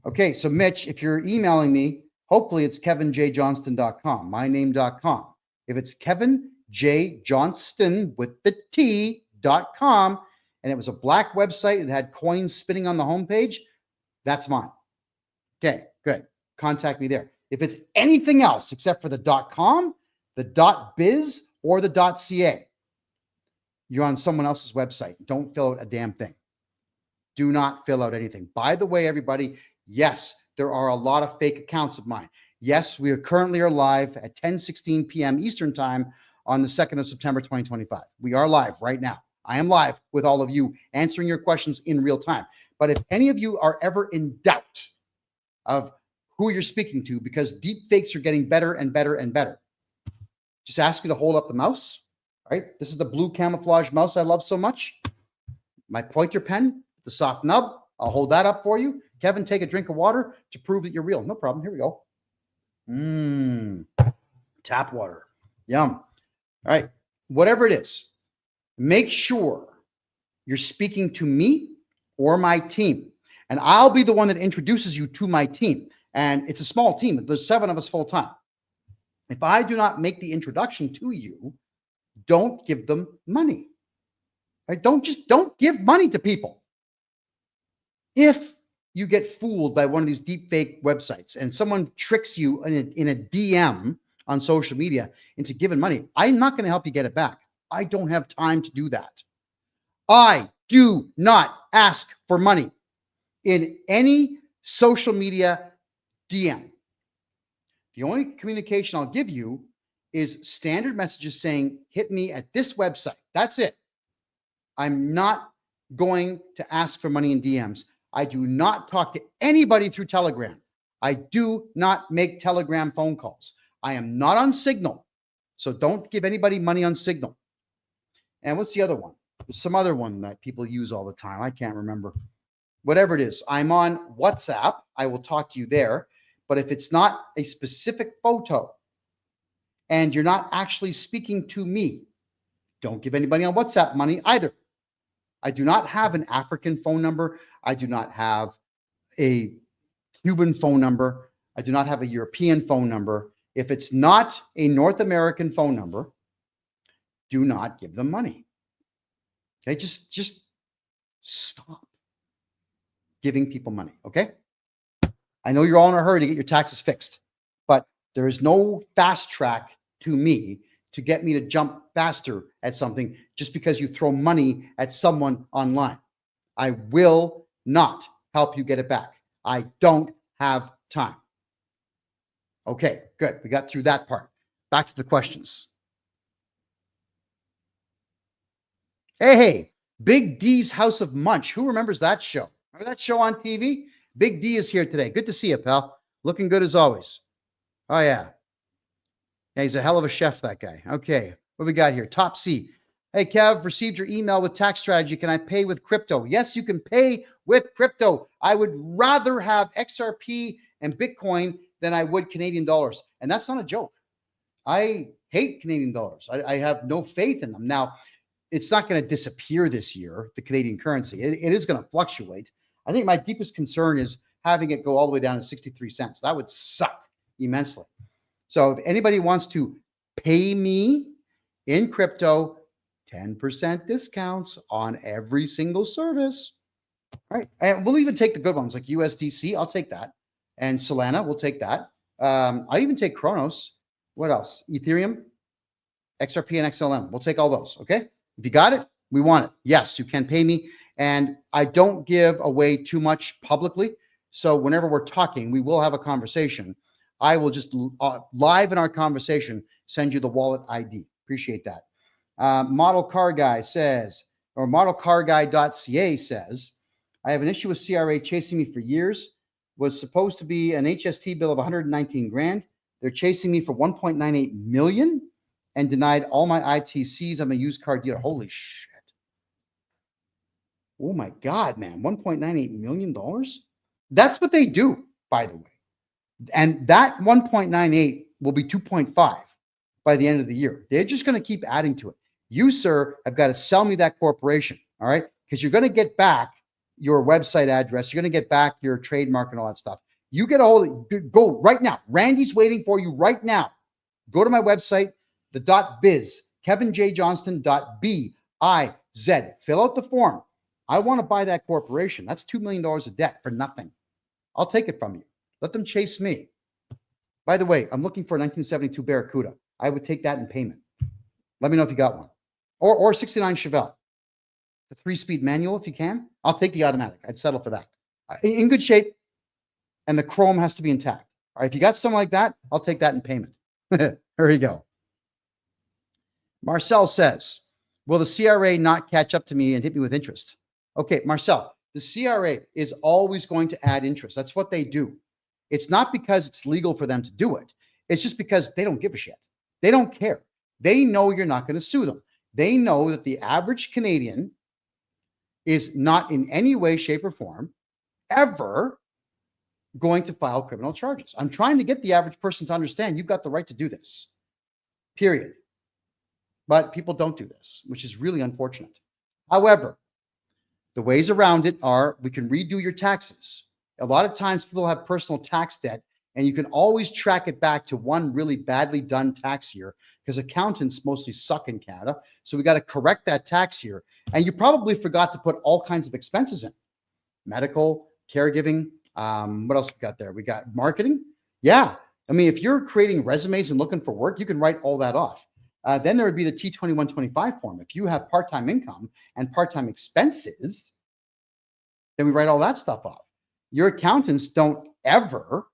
Okay, so Mitch, if you're emailing me, hopefully it's KevinJJohnston.com, myname.com. If it's KevinJJohnston with the T.com, and it was a black website, it had coins spinning on the homepage, that's mine. Okay, good. Contact me there. If it's anything else except for the .com, the .biz, or the .ca, you're on someone else's website. Don't fill out a damn thing. Do not fill out anything. By the way, everybody, yes, there are a lot of fake accounts of mine. Yes, we are currently live at 10:16 p.m. Eastern Time on the 2nd of September, 2025. We are live right now. I am live with all of you answering your questions in real time. But if any of you are ever in doubt of who you're speaking to, because deep fakes are getting better and better and better, just ask me to hold up the mouse, right? This is the blue camouflage mouse I love so much. My pointer pen, the soft nub, I'll hold that up for you. Kevin, take a drink of water to prove that you're real. No problem. Here we go. Tap water. Yum. All right. Whatever it is, make sure you're speaking to me or my team. And I'll be the one that introduces you to my team. And it's a small team. There's 7 of us full time. If I do not make the introduction to you, don't give them money. Right? Don't give money to people. If you get fooled by one of these deep fake websites and someone tricks you in a DM on social media into giving money, I'm not going to help you get it back. I don't have time to do that. I do not ask for money in any social media DM. The only communication I'll give you is standard messages saying, hit me at this website. That's it. I'm not going to ask for money in DMs. I do not talk to anybody through Telegram. I do not make Telegram phone calls. I am not on Signal. So don't give anybody money on Signal. And what's the other one? There's some other one that people use all the time. I can't remember. Whatever it is, I'm on WhatsApp. I will talk to you there. But if it's not a specific photo and you're not actually speaking to me, don't give anybody on WhatsApp money either. I do not have an African phone number. I do not have a Cuban phone number. I do not have a European phone number. If it's not a North American phone number, do not give them money. Okay, just stop giving people money, okay? I know you're all in a hurry to get your taxes fixed, but there is no fast track to me to get me to jump faster at something just because you throw money at someone online. I will not help you get it back. I don't have time. Okay, good. We got through that part. Back to the questions. Hey, Big D's House of Munch. Who remembers that show? Remember that show on TV? Big D is here today. Good to see you, pal. Looking good as always. Oh, yeah. Yeah, he's a hell of a chef, that guy. Okay, what we got here? Top C. Hey, Kev, received your email with tax strategy. Can I pay with crypto? Yes, you can pay with crypto. I would rather have XRP and Bitcoin than I would Canadian dollars. And that's not a joke. I hate Canadian dollars. I have no faith in them. Now, it's not going to disappear this year, the Canadian currency. It is going to fluctuate. I think my deepest concern is having it go all the way down to 63 cents. That would suck immensely. So if anybody wants to pay me in crypto, 10% discounts on every single service. All right. And we'll even take the good ones like USDC. I'll take that. And Solana, we'll take that. I'll even take Kronos. What else? Ethereum, XRP, and XLM. We'll take all those. Okay. If you got it, we want it. Yes, you can pay me. And I don't give away too much publicly. So whenever we're talking, we will have a conversation. I will just live in our conversation, send you the wallet ID. Appreciate that. Model Car Guy says, or modelcarguy.ca says, I have an issue with CRA chasing me for years. Was supposed to be an HST bill of 119 grand. They're chasing me for 1.98 million and denied all my ITCs. I'm a used car dealer. Holy shit. Oh my God, man, $1.98 million? That's what they do, by the way. And that 1.98 will be 2.5 by the end of the year. They're just going to keep adding to it. You, sir, have got to sell me that corporation, all right? Because you're going to get back your website address. You're going to get back your trademark and all that stuff. You get a hold of it. Go right now. Randy's waiting for you right now. Go to my website, the .biz, KevinJJohnston.biz. Fill out the form. I want to buy that corporation. That's $2 million of debt for nothing. I'll take it from you. Let them chase me. By the way, I'm looking for a 1972 Barracuda. I would take that in payment. Let me know if you got one. Or 69 Chevelle. The 3-speed manual, if you can. I'll take the automatic. I'd settle for that. In good shape, and the chrome has to be intact. All right, if you got something like that, I'll take that in payment. There you go. Marcel says, will the CRA not catch up to me and hit me with interest? Okay, Marcel, the CRA is always going to add interest. That's what they do. It's not because it's legal for them to do it. It's just because they don't give a shit. They don't care. They know you're not going to sue them. They know that the average Canadian is not in any way, shape, or form ever going to file criminal charges. I'm trying to get the average person to understand you've got the right to do this, period. But people don't do this, which is really unfortunate. However, the ways around it are we can redo your taxes. A lot of times people have personal tax debt, and you can always track it back to one really badly done tax year because accountants mostly suck in Canada. So we got to correct that tax year. And you probably forgot to put all kinds of expenses in. Medical, caregiving, what else we got there? We got marketing. Yeah. I mean, if you're creating resumes and looking for work, you can write all that off. Then there would be the T2125 form. If you have part-time income and part-time expenses, then we write all that stuff off. Your accountants don't ever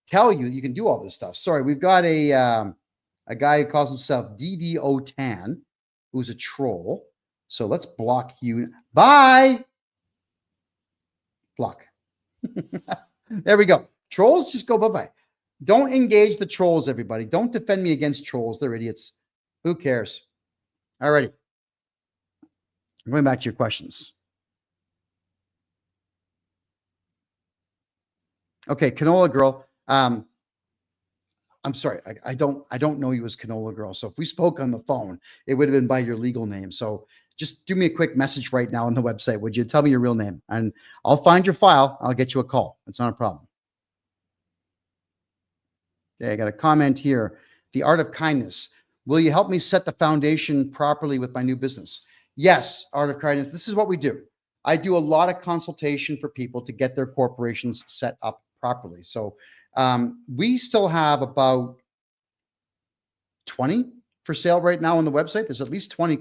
tell you that you can do all this stuff. Sorry, we've got a guy who calls himself DDO Tan, who's a troll. So let's block you. Bye. Block. There we go. Trolls, just go bye-bye. Don't engage the trolls, everybody. Don't defend me against trolls. They're idiots. Who cares? All righty. Going back to your questions. Okay, Canola Girl. I'm sorry, I don't know you as Canola Girl. So if we spoke on the phone, it would have been by your legal name. So just do me a quick message right now on the website. Would you tell me your real name? And I'll find your file. I'll get you a call. It's not a problem. Okay, I got a comment here. The art of kindness. Will you help me set the foundation properly with my new business? Yes, art of kindness. This is what we do. I do a lot of consultation for people to get their corporations set up properly. So we still have about 20 for sale right now on the website. There's at least 20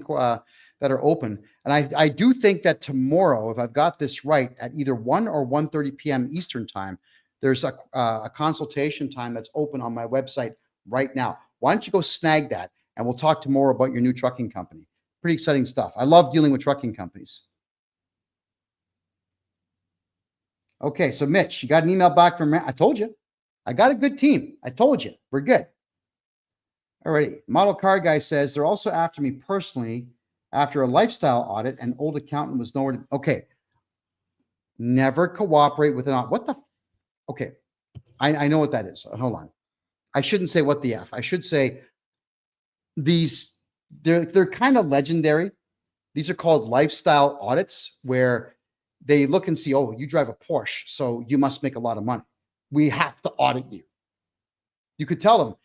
that are open. And I do think that tomorrow, if I've got this right, at either 1 or 1:30 p.m. Eastern time, there's a consultation time that's open on my website right now. Why don't you go snag that, and we'll talk tomorrow about your new trucking company. Pretty exciting stuff. I love dealing with trucking companies. Okay, so Mitch, you got an email back from I told you. I got a good team. I told you. We're good. All righty. Model car guy says they're also after me personally after a lifestyle audit. An old accountant was nowhere to. Okay. Never cooperate with an audit. What the? Okay. I know what that is. Hold on. I shouldn't say what the F. I should say these, they're kind of legendary. These are called lifestyle audits where they look and see, oh, you drive a Porsche, so you must make a lot of money. We have to audit you. You could tell them,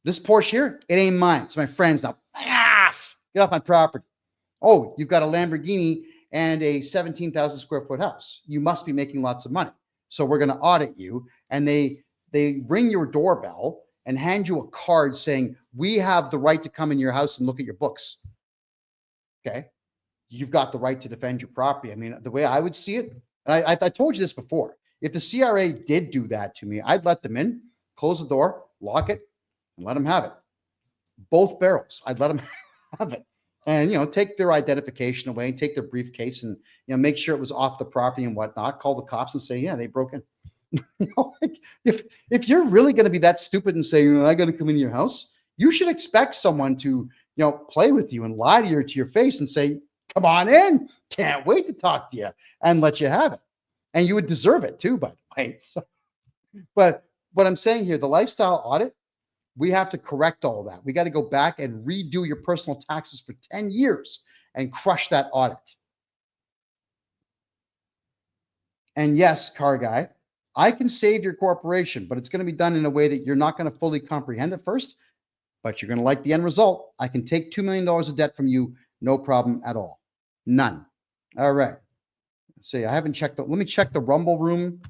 this Porsche here, it ain't mine. It's my friend's now. Get off my property. Oh, you've got a Lamborghini and a 17,000 square foot house. You must be making lots of money. So we're going to audit you. And they ring your doorbell and hand you a card saying, we have the right to come in your house and look at your books. Okay. You've got the right to defend your property. I mean, the way I would see it, and I told you this before, if the CRA did do that to me, I'd let them in, close the door, lock it, and let them have it. Both barrels, I'd let them have it. And, take their identification away and take their briefcase and, make sure it was off the property and whatnot, call the cops and say, yeah, they broke in. If you're really going to be that stupid and say, I got to come into your house, you should expect someone to, play with you and lie to your face and say, come on in. Can't wait to talk to you and let you have it. And you would deserve it too, by the way. So, but what I'm saying here, the lifestyle audit, we have to correct all that. We got to go back and redo your personal taxes for 10 years and crush that audit. And yes, car guy, I can save your corporation, but it's going to be done in a way that you're not going to fully comprehend at first, but you're going to like the end result. I can take $2 million of debt from you, no problem at all. None. All right. Let's see, I haven't checked. Let me check the Rumble room,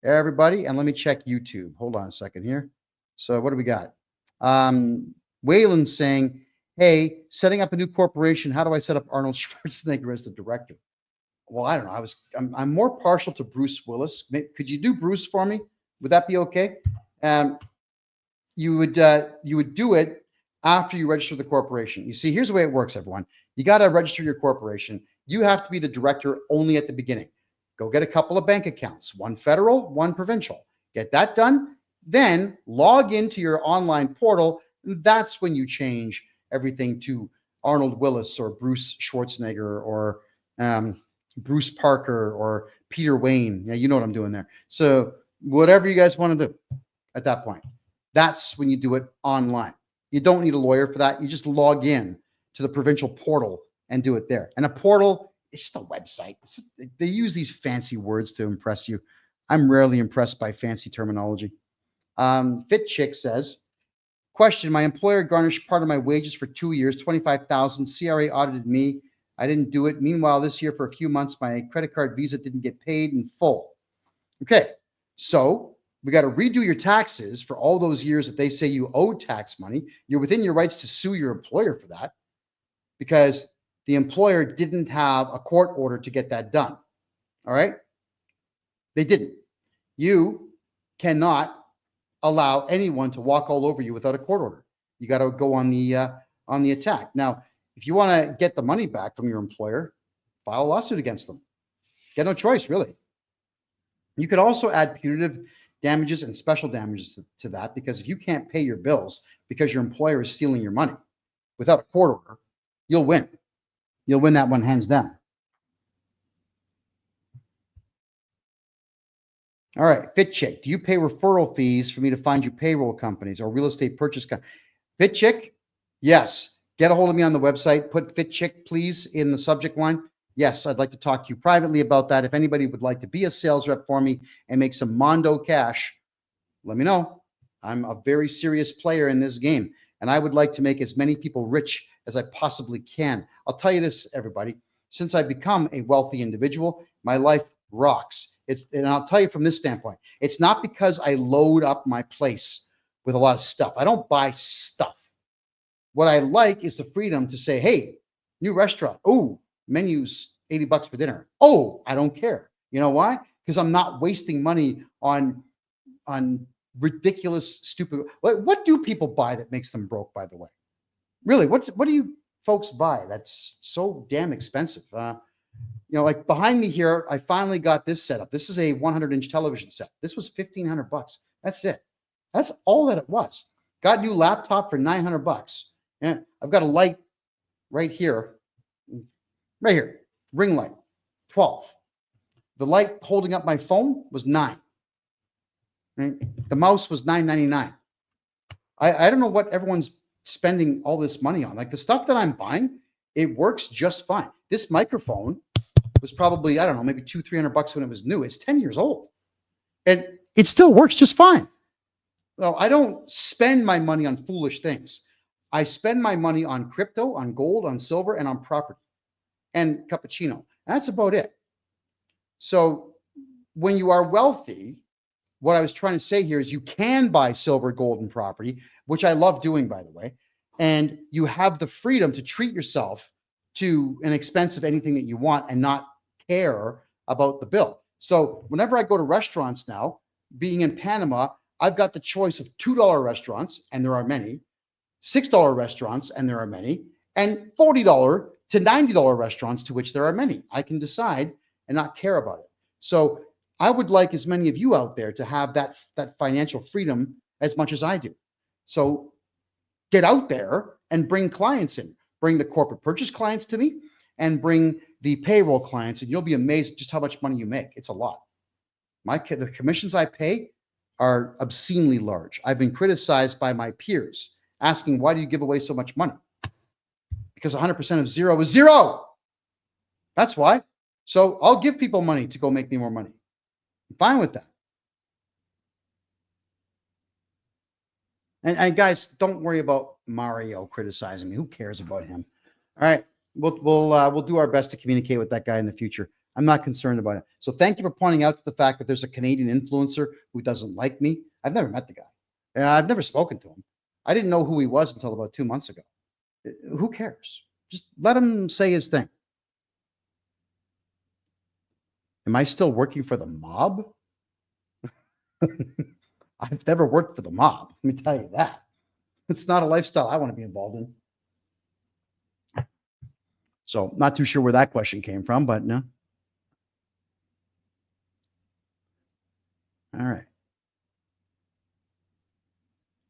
everybody, and let me check YouTube. Hold on a second here. So what do we got? Waylon's saying, hey, setting up a new corporation, how do I set up Arnold Schwarzenegger as the director? Well, I don't know. I'm more partial to Bruce Willis. Could you do Bruce for me? Would that be okay? You would do it after you register the corporation. You see, here's the way it works, everyone. You got to register your corporation. You have to be the director only at the beginning. Go get a couple of bank accounts, one federal, one provincial. Get that done. Then log into your online portal. That's when you change everything to Arnold Willis or Bruce Schwarzenegger or Bruce Parker or Peter Wayne. Yeah, you know what I'm doing there. So whatever you guys want to do at that point, that's when you do it online. You don't need a lawyer for that. You just log in to the provincial portal and do it there. And a portal is just a website. They use these fancy words to impress you. I'm rarely impressed by fancy terminology. Fit Chick says, question, my employer garnished part of my wages for 2 years, $25,000. CRA audited me. I didn't do it. Meanwhile, this year for a few months, my credit card Visa didn't get paid in full. Okay, so we got to redo your taxes for all those years that they say you owe tax money. You're within your rights to sue your employer for that because the employer didn't have a court order to get that done. All right? They didn't. You cannot allow anyone to walk all over you without a court order. You got to go on the attack. Now, if you want to get the money back from your employer, file a lawsuit against them. Get no choice, really. You could also add punitive damages and special damages to that, because if you can't pay your bills because your employer is stealing your money without a court order, you'll win. You'll win that one hands down. All right, Fit Chick, do you pay referral fees for me to find you payroll companies or real estate purchase companies? Fit Chick, yes. Get a hold of me on the website. Put Fit Chick, please, in the subject line. Yes, I'd like to talk to you privately about that. If anybody would like to be a sales rep for me and make some mondo cash, let me know. I'm a very serious player in this game, and I would like to make as many people rich as I possibly can. I'll tell you this, everybody. Since I've become a wealthy individual, my life rocks. And I'll tell you from this standpoint, it's not because I load up my place with a lot of stuff. I don't buy stuff. What I like is the freedom to say, hey, new restaurant. Oh, menu's $80 for dinner. Oh, I don't care. You know why? Because I'm not wasting money on ridiculous, stupid. What do people buy that makes them broke, by the way? Really, what do you folks buy that's so damn expensive? Like behind me here, I finally got this set up. This is a 100-inch television set. This was $1,500. That's it. That's all that it was. Got a new laptop for $900. And I've got a light right here, ring light, 12. The light holding up my phone was $9. Right? The mouse was $9.99. I don't know what everyone's spending all this money on. Like the stuff that I'm buying, it works just fine. This microphone was probably, I don't know, maybe $200-300 when it was new. It's 10 years old. And it still works just fine. So I don't spend my money on foolish things. I spend my money on crypto, on gold, on silver, and on property, and cappuccino. That's about it. So when you are wealthy, what I was trying to say here is you can buy silver, gold, and property, which I love doing, by the way, and you have the freedom to treat yourself to an expense of anything that you want and not care about the bill. So whenever I go to restaurants now, being in Panama, I've got the choice of $2 restaurants, and there are many, $6 restaurants, and there are many, and $40 to $90 restaurants, to which there are many. I can decide and not care about it. So I would like as many of you out there to have that financial freedom as much as I do. So get out there and bring clients in. Bring the corporate purchase clients to me. and bring the payroll clients, and you'll be amazed just how much money you make. It's a lot. The commissions I pay are obscenely large. I've been criticized by my peers asking, why do you give away so much money? Because 100% of zero is zero. That's why. So I'll give people money to go make me more money. I'm fine with that. And guys, don't worry about Mario criticizing me. Who cares about him? All right, we'll do our best to communicate with that guy in the future. I'm not concerned about it. So thank you for pointing out to the fact that there's a Canadian influencer who doesn't like me. I've never met the guy. I've never spoken to him. I didn't know who he was until about 2 months ago. Who cares? Just let him say his thing. Am I still working for the mob? I've never worked for the mob. Let me tell you that. It's not a lifestyle I want to be involved in. So not too sure where that question came from, but no. All right.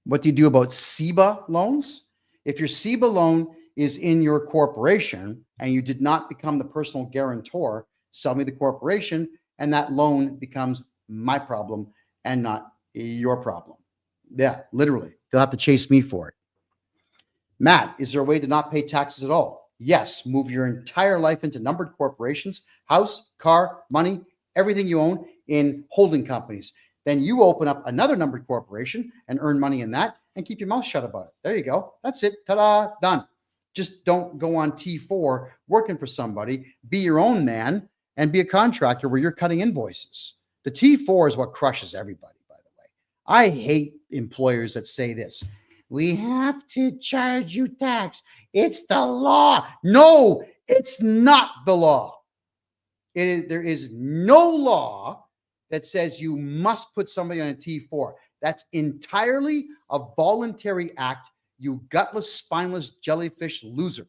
What do you do about SEBA loans? If your SEBA loan is in your corporation and you did not become the personal guarantor, sell me the corporation, and that loan becomes my problem and not your problem. Yeah, literally. They'll have to chase me for it. Matt, is there a way to not pay taxes at all? Yes, move your entire life into numbered corporations, house, car, money, everything you own in holding companies. Then you open up another numbered corporation and earn money in that and keep your mouth shut about it. There you go. That's it. Ta-da, done. Just don't go on T4 working for somebody. Be your own man and be a contractor where you're cutting invoices. The T4 is what crushes everybody, by the way. I hate employers that say this. We have to charge you tax. It's the law. No, it's not the law. There is no law that says you must put somebody on a T4. That's entirely a voluntary act, you gutless, spineless, jellyfish loser.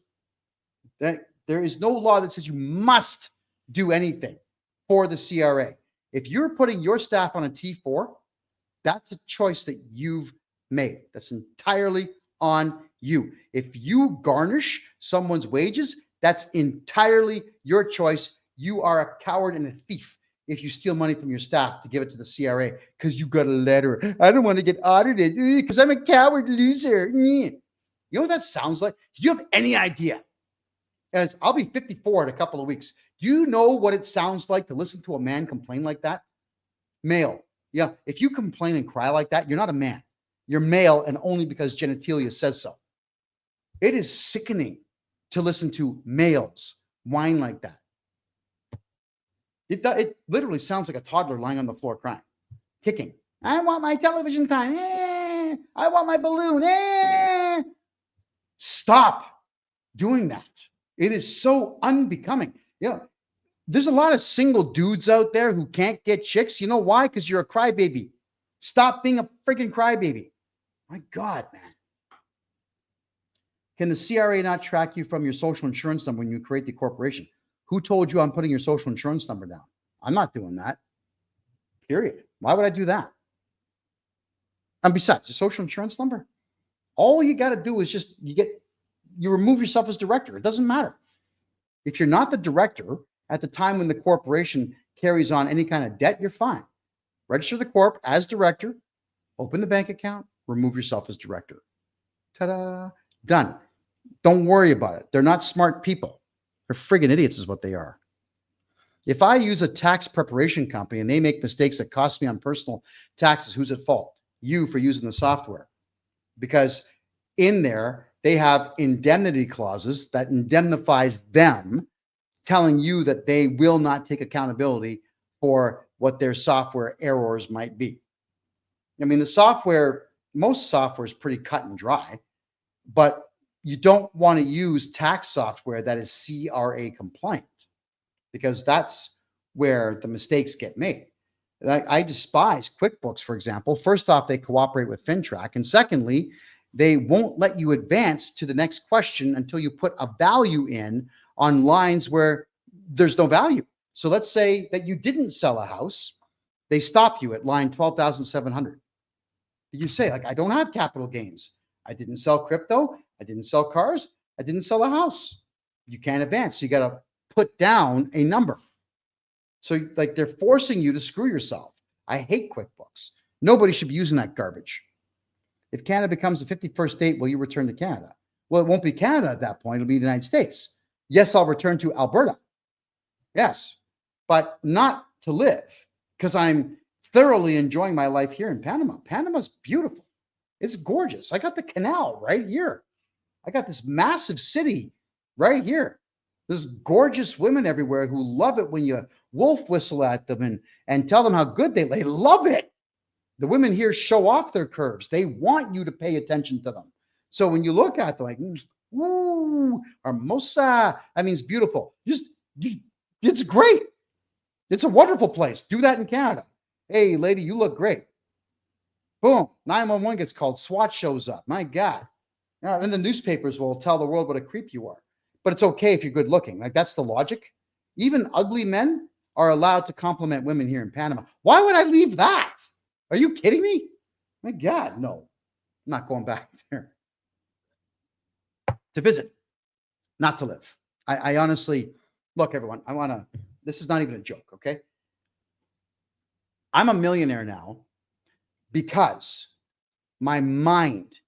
There is no law that says you must do anything for the CRA. If you're putting your staff on a T4, that's a choice that you've made. That's entirely on you. If you garnish someone's wages, that's entirely your choice. You are a coward and a thief if you steal money from your staff to give it to the CRA because you got a letter. I don't want to get audited because I'm a coward loser. You know what that sounds like? Do you have any idea? As I'll be 54 in a couple of weeks. Do you know what it sounds like to listen to a man complain like that? Male. Yeah, if you complain and cry like that, you're not a man. You're male, and only because genitalia says so. It is sickening to listen to males whine like that. It literally sounds like a toddler lying on the floor crying, kicking. I want my television time. I want my balloon. Stop doing that. It is so unbecoming. Yeah, there's a lot of single dudes out there who can't get chicks. You know why? Because you're a crybaby. Stop being a freaking crybaby. My God, man. Can the CRA not track you from your social insurance number when you create the corporation? Who told you I'm putting your social insurance number down? I'm not doing that. Period. Why would I do that? And besides, the social insurance number, all you got to do is just you remove yourself as director. It doesn't matter. If you're not the director at the time when the corporation carries on any kind of debt, you're fine. Register the corp as director, open the bank account, remove yourself as director. Ta-da, done. Don't worry about it. They're not smart people. They're friggin' idiots is what they are. If I use a tax preparation company and they make mistakes that cost me on personal taxes, who's at fault? You for using the software. Because in there, they have indemnity clauses that indemnifies them, telling you that they will not take accountability for what their software errors might be. I mean, most software is pretty cut and dry, but you don't want to use tax software that is CRA compliant because that's where the mistakes get made. I despise QuickBooks, for example. First off, they cooperate with FinTrack. And secondly, they won't let you advance to the next question until you put a value in on lines where there's no value. So let's say that you didn't sell a house. They stop you at line 12,700. You say, like, I don't have capital gains. I didn't sell crypto. I didn't sell cars. I didn't sell a house. you can't advance. So you got to put down a number. So like they're forcing you to screw yourself. I hate QuickBooks. Nobody should be using that garbage. If Canada becomes the 51st state, will you return to Canada? Well, it won't be Canada at that point. It'll be the United States. Yes, I'll return to Alberta. Yes, but not to live, because I'm thoroughly enjoying my life here in Panama. Panama's beautiful. It's gorgeous. I got the canal right here. I got this massive city right here. There's gorgeous women everywhere who love it when you wolf whistle at them and tell them how good they love it. The women here show off their curves. They want you to pay attention to them. So when you look at them like, woo, hermosa, that means beautiful. It's great. It's a wonderful place. Do that in Canada. Hey, lady, you look great. Boom, 911 gets called. SWAT shows up. My God. And the newspapers will tell the world what a creep you are. But it's okay if you're good looking. Like, that's the logic. Even ugly men are allowed to compliment women here in Panama. Why would I leave that? Are you kidding me? My God, no. I'm not going back there. To visit, not to live. I honestly, look, everyone, this is not even a joke, okay? I'm a millionaire now because my mind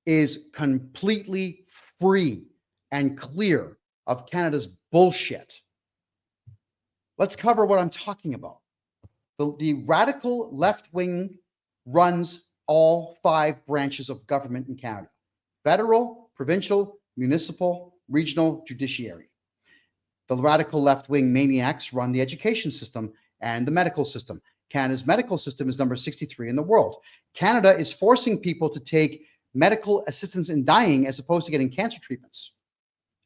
is completely free and clear of Canada's bullshit. Let's cover what I'm talking about. The radical left wing runs all 5 branches of government in Canada: federal, provincial, municipal, regional, judiciary. The radical left wing maniacs run the education system and the medical system. Canada's medical system is number 63 in the world. Canada is forcing people to take medical assistance in dying as opposed to getting cancer treatments.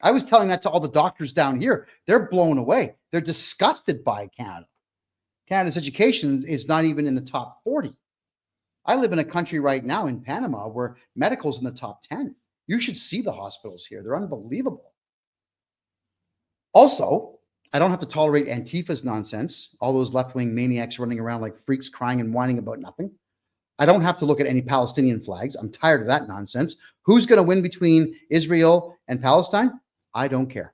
I was telling that to all the doctors down here. They're blown away. They're disgusted by Canada. Canada's education is not even in the top 40. I live in a country right now in Panama where medical's in the top 10. You should see the hospitals here. They're unbelievable. Also, I don't have to tolerate Antifa's nonsense, all those left-wing maniacs running around like freaks crying and whining about nothing. I don't have to look at any Palestinian flags. I'm tired of that nonsense. Who's going to win between Israel and Palestine? I don't care.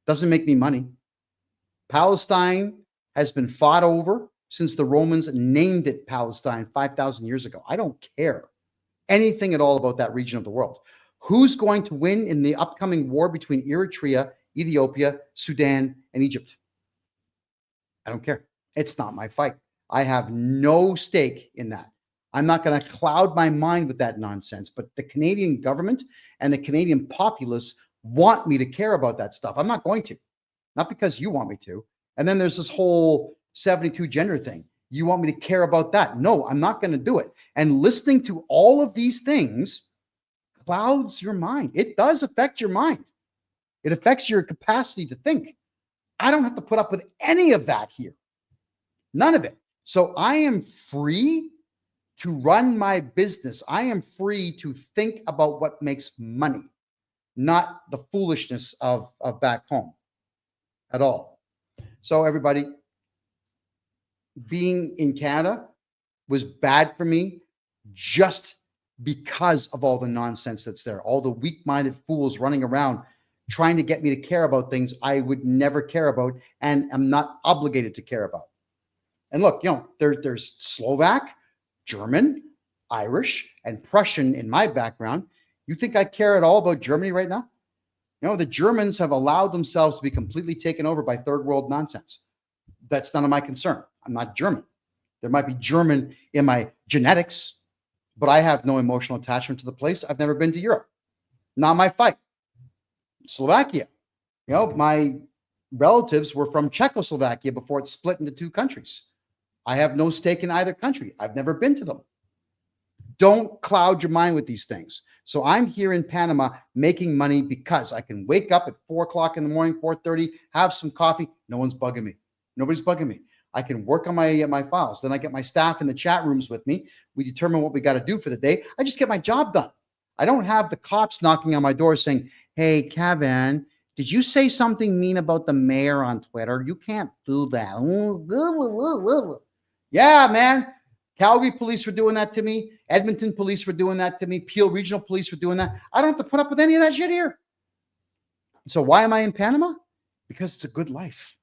Doesn't make me money. Palestine has been fought over since the Romans named it Palestine 5,000 years ago. I don't care anything at all about that region of the world. Who's going to win in the upcoming war between Eritrea, Ethiopia, Sudan, and Egypt? I don't care. It's not my fight. I have no stake in that. I'm not going to cloud my mind with that nonsense, but the Canadian government and the Canadian populace want me to care about that stuff. I'm not going to, not because you want me to. And then there's this whole 72 gender thing. You want me to care about that? No, I'm not going to do it. And listening to all of these things clouds your mind. It does affect your mind. It affects your capacity to think. I don't have to put up with any of that here. None of it. So I am free to run my business. I am free to think about what makes money, not the foolishness of back home at all. So everybody, being in Canada was bad for me just because of all the nonsense that's there, all the weak-minded fools running around trying to get me to care about things I would never care about and am not obligated to care about. And look, you know, there's Slovak, German, Irish, and Prussian in my background. You think I care at all about Germany right now? You know, the Germans have allowed themselves to be completely taken over by third world nonsense. That's none of my concern. I'm not German. There might be German in my genetics, but I have no emotional attachment to the place. I've never been to Europe. Not my fight. Slovakia. You know, my relatives were from Czechoslovakia before it split into 2 countries. I have no stake in either country. I've never been to them. Don't cloud your mind with these things. So I'm here in Panama making money because I can wake up at 4 o'clock in the morning, 4:30, have some coffee. No one's bugging me. Nobody's bugging me. I can work on my files. Then I get my staff in the chat rooms with me. We determine what we got to do for the day. I just get my job done. I don't have the cops knocking on my door saying, hey, Kevin, did you say something mean about the mayor on Twitter? You can't do that. Yeah, man. Calgary police were doing that to me. Edmonton police were doing that to me. Peel Regional Police were doing that. I don't have to put up with any of that shit here. So why am I in Panama? Because it's a good life.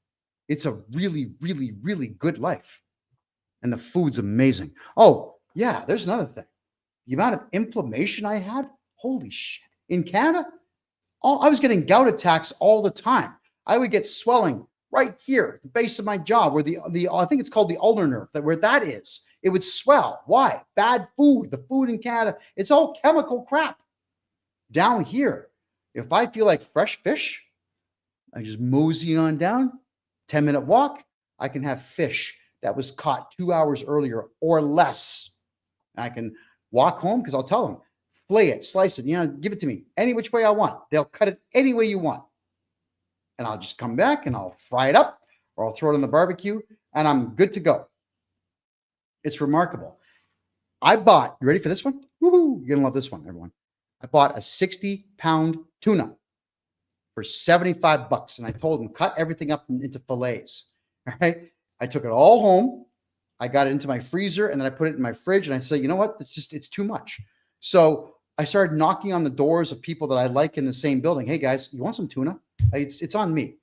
It's a really, really, really good life. And the food's amazing. Oh, yeah, there's another thing. The amount of inflammation I had, holy shit. In Canada, I was getting gout attacks all the time. I would get swelling right here at the base of my jaw where the I think it's called the ulnar nerve, where that is. It would swell. Why? Bad food. The food in Canada, it's all chemical crap. Down here, if I feel like fresh fish, I just mosey on down, 10-minute walk, I can have fish that was caught 2 hours earlier or less. I can walk home because I'll tell them, flay it, slice it, give it to me any which way I want. They'll cut it any way you want. And I'll just come back and I'll fry it up or I'll throw it on the barbecue and I'm good to go. It's remarkable. I bought, you ready for this one? Woohoo, you're gonna love this one, everyone. I bought a 60-pound tuna for $75. And I told them, cut everything up into fillets. All right. I took it all home. I got it into my freezer and then I put it in my fridge and I said, you know what? It's too much. So I started knocking on the doors of people that I like in the same building. Hey guys, you want some tuna? It's on me.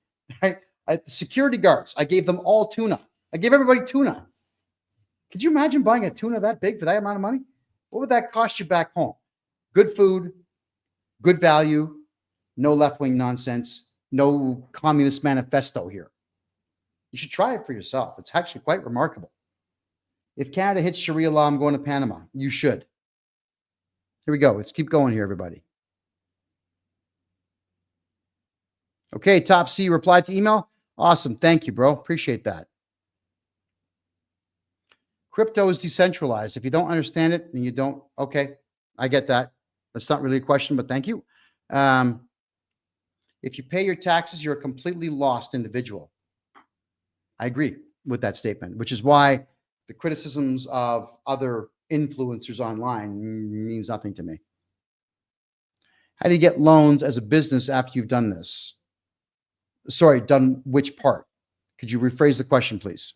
Right? The security guards, I gave them all tuna. I gave everybody tuna. Could you imagine buying a tuna that big for that amount of money? What would that cost you back home? Good food, good value, no left-wing nonsense, no communist manifesto here. You should try it for yourself. It's actually quite remarkable. If Canada hits Sharia law, I'm going to Panama. You should. Here we go. Let's keep going here, everybody. Okay, Top C replied to email. Awesome. Thank you, bro. Appreciate that. Crypto is decentralized. If you don't understand it, then you don't. Okay, I get that. That's not really a question, but thank you. If you pay your taxes, you're a completely lost individual. I agree with that statement, which is why the criticisms of other influencers online means nothing to me. How do you get loans as a business after you've done this? Sorry, done which part? Could you rephrase the question, please?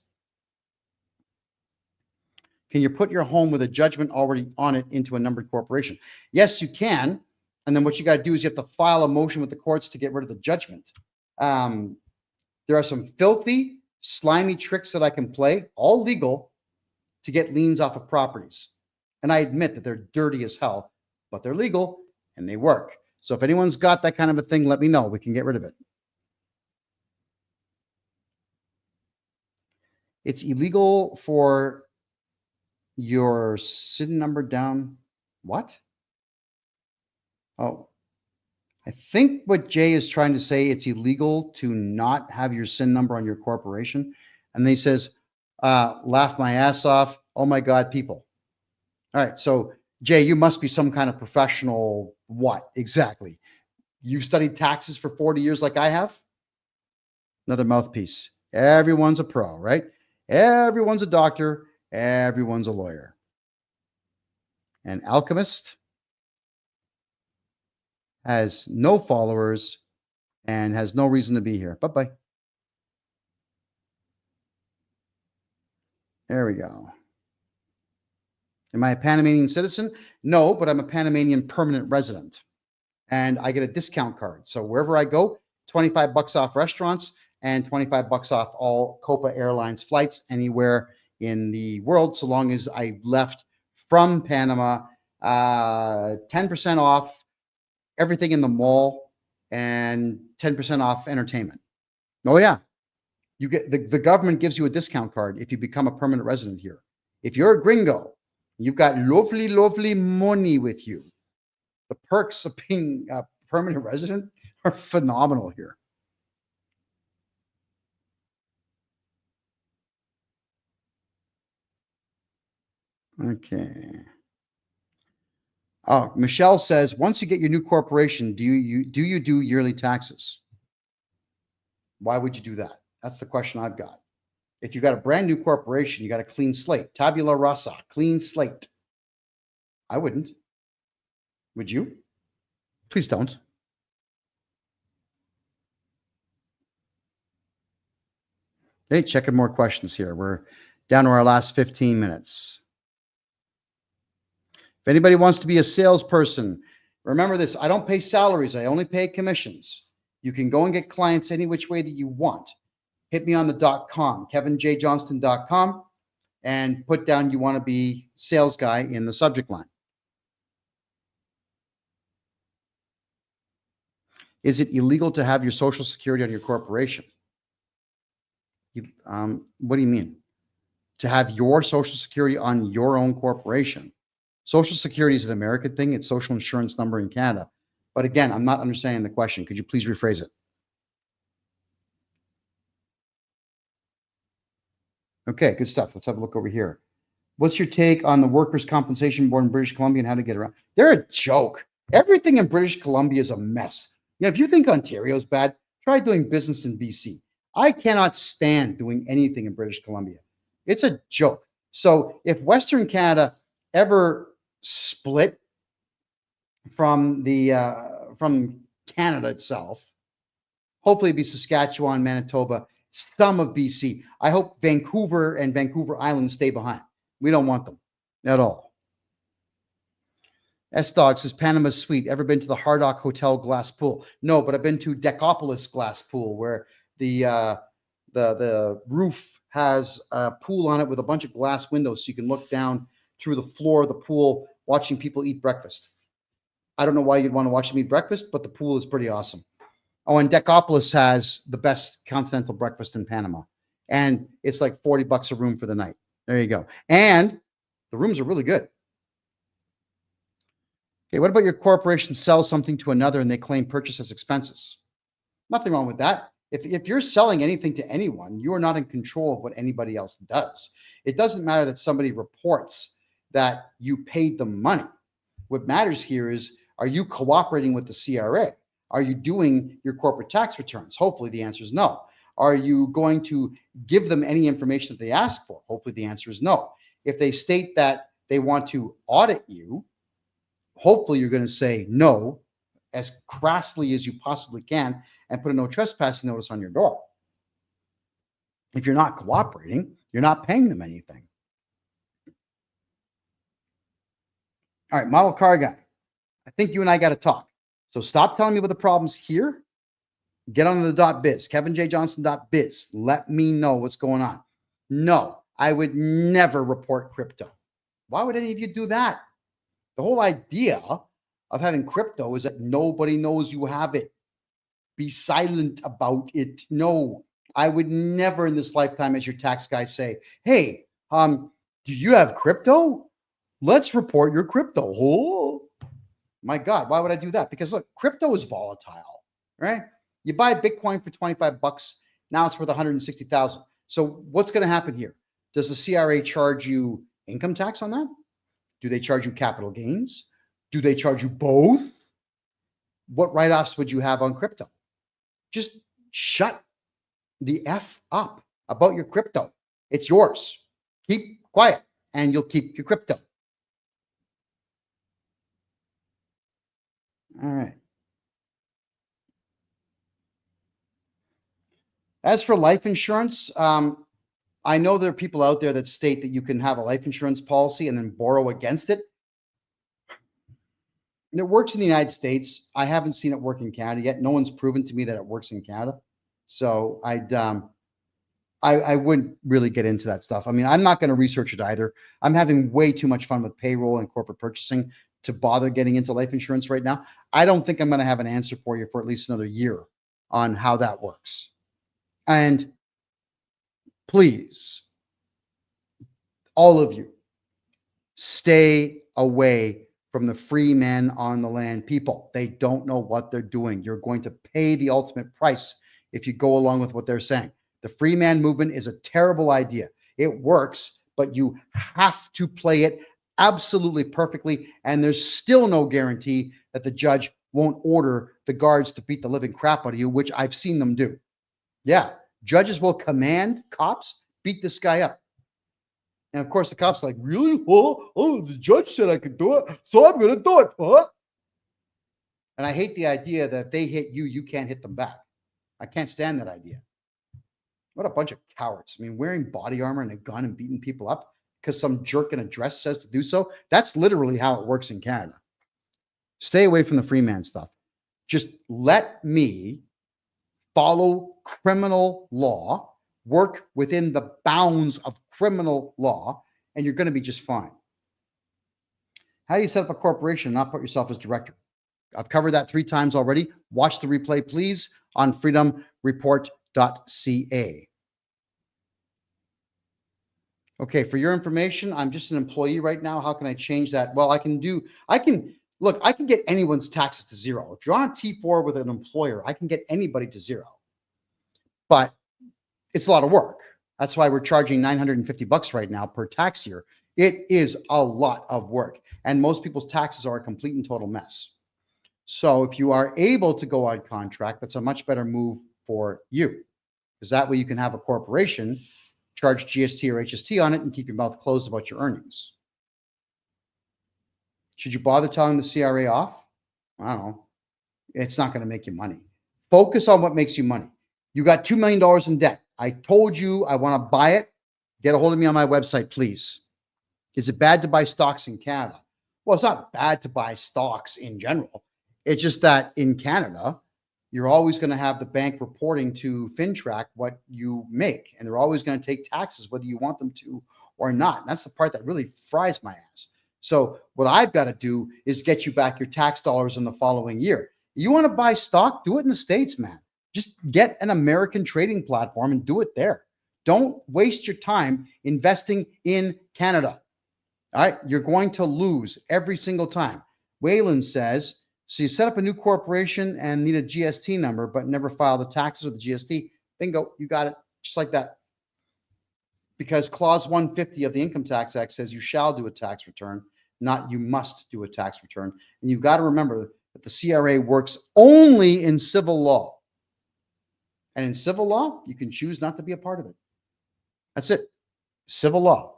Can you put your home with a judgment already on it into a numbered corporation? Yes, you can. And then what you got to do is you have to file a motion with the courts to get rid of the judgment. There are some filthy, slimy tricks that I can play, all legal, to get liens off of properties. And I admit that they're dirty as hell, but they're legal and they work. So if anyone's got that kind of a thing, let me know. We can get rid of it. It's illegal for your SIN number down. What? Oh, I think what Jay is trying to say, it's illegal to not have your SIN number on your corporation. And then he says, laugh my ass off. Oh my God, people. All right. So Jay, you must be some kind of professional. What exactly? You've studied taxes for 40 years like I have? Another mouthpiece. Everyone's a pro, right? Everyone's a doctor. Everyone's a lawyer. An alchemist has no followers and has no reason to be here. Bye-bye. There we go. Am I a Panamanian citizen? No, but I'm a Panamanian permanent resident. And I get a discount card. So wherever I go, $25 off restaurants and $25 off all Copa Airlines flights anywhere in the world, so long as I left from Panama. 10% off everything in the mall and 10% off entertainment. Oh yeah, you get the government gives you a discount card if you become a permanent resident here. If you're a gringo, you've got lovely, lovely money with you. The perks of being a permanent resident are phenomenal here. Okay. Oh, Michelle says, once you get your new corporation, do you do yearly taxes? Why would you do that? That's the question I've got. If you got a brand new corporation, you got a clean slate, tabula rasa, clean slate. I wouldn't. Would you? Please don't. Hey, checking more questions here. We're down to our last 15 minutes. If anybody wants to be a salesperson, remember this, I don't pay salaries. I only pay commissions. You can go and get clients any which way that you want. Hit me on the .com, KevinJJohnston.com, and put down you want to be sales guy in the subject line. Is it illegal to have your social security on your corporation? What do you mean? To have your social security on your own corporation? Social security is an American thing. It's social insurance number in Canada. But again, I'm not understanding the question. Could you please rephrase it? Okay, good stuff. Let's have a look over here. What's your take on the Workers' Compensation Board in British Columbia and how to get around? They're a joke. Everything in British Columbia is a mess. Yeah, if you think Ontario's bad, try doing business in BC. I cannot stand doing anything in British Columbia. It's a joke. So if Western Canada ever split from from Canada itself, hopefully it'd be Saskatchewan, Manitoba, some of BC. I hope Vancouver and Vancouver Island stay behind. We don't want them at all. S-Dog says, Panama's sweet. Ever been to the Hardock Hotel glass pool? No, but I've been to Decopolis glass pool, where the roof has a pool on it with a bunch of glass windows, so you can look down through the floor of the pool, watching people eat breakfast. I don't know why you'd want to watch them eat breakfast, but the pool is pretty awesome. Oh, and Decopolis has the best continental breakfast in Panama, and it's like $40 a room for the night. There you go. And the rooms are really good. Okay, what about your corporation sells something to another and they claim purchase as expenses? Nothing wrong with that. If you're selling anything to anyone, you are not in control of what anybody else does. It doesn't matter that somebody reports that you paid them money. What matters here is, are you cooperating with the CRA? Are you doing your corporate tax returns? Hopefully the answer is no. Are you going to give them any information that they ask for? Hopefully the answer is no. If they state that they want to audit you, hopefully you're going to say no as crassly as you possibly can and put a no trespassing notice on your door. If you're not cooperating, you're not paying them anything. All right, model car guy. I think you and I got to talk. So stop telling me about the problems here. Get on the .biz, KevinJJohnston.biz. Let me know what's going on. No, I would never report crypto. Why would any of you do that? The whole idea of having crypto is that nobody knows you have it. Be silent about it. No, I would never in this lifetime, as your tax guy, say, hey, do you have crypto? Let's report your crypto. Oh, my God, why would I do that? Because look, crypto is volatile, right? You buy Bitcoin for $25, now it's worth 160,000. So what's going to happen here? Does the CRA charge you income tax on that? Do they charge you capital gains? Do they charge you both? What write-offs would you have on crypto? Just shut the F up about your crypto. It's yours. Keep quiet and you'll keep your crypto. All right. As for life insurance, I know there are people out there that state that you can have a life insurance policy and then borrow against it. It works in the United States. I haven't seen it work in Canada yet. No one's proven to me that it works in Canada. So I wouldn't really get into that stuff. I mean, I'm not going to research it either. I'm having way too much fun with payroll and corporate purchasing to bother getting into life insurance right now. I don't think I'm going to have an answer for you for at least another year on how that works. And please, all of you, stay away from the free men on the land people. They don't know what they're doing. You're going to pay the ultimate price if you go along with what they're saying. The free man movement is a terrible idea. It works, but you have to play it absolutely perfectly. And there's still no guarantee that the judge won't order the guards to beat the living crap out of you, which I've seen them do. Yeah, judges will command cops, beat this guy up. And of course, the cops are like, really? Oh, the judge said I could do it, so I'm going to do it. Huh? And I hate the idea that if they hit you, you can't hit them back. I can't stand that idea. What a bunch of cowards. I mean, wearing body armor and a gun and beating people up because some jerk in a dress says to do so. That's literally how it works in Canada. Stay away from the free man stuff. Just let me follow criminal law, work within the bounds of criminal law, and you're going to be just fine. How do you set up a corporation and not put yourself as director? I've covered that 3 times already. Watch the replay, please, on freedomreport.ca. Okay, for your information, I'm just an employee right now. How can I change that? Well, I can get anyone's taxes to 0. If you're on a T4 with an employer, I can get anybody to 0. But it's a lot of work. That's why we're charging $950 right now per tax year. It is a lot of work, and most people's taxes are a complete and total mess. So if you are able to go on contract, that's a much better move for you, because that way you can have a corporation, charge GST or HST on it, and keep your mouth closed about your earnings. Should you bother telling the CRA off? I don't know. It's not going to make you money. Focus on what makes you money. You got $2 million in debt. I told you I want to buy it. Get a hold of me on my website, please. Is it bad to buy stocks in Canada? Well, it's not bad to buy stocks in general. It's just that in Canada, you're always going to have the bank reporting to FinTrack what you make, and they're always going to take taxes whether you want them to or not. And that's the part that really fries my ass. So what I've got to do is get you back your tax dollars in the following year. You want to buy stock? Do it in the States, man. Just get an American trading platform and do it there. Don't waste your time investing in Canada. All right, you're going to lose every single time. Waylon says, so you set up a new corporation and need a GST number, but never file the taxes with the GST. Bingo, you got it, just like that. Because clause 150 of the Income Tax Act says you shall do a tax return, not you must do a tax return. And you've got to remember that the CRA works only in civil law. And in civil law, you can choose not to be a part of it. That's it. Civil law.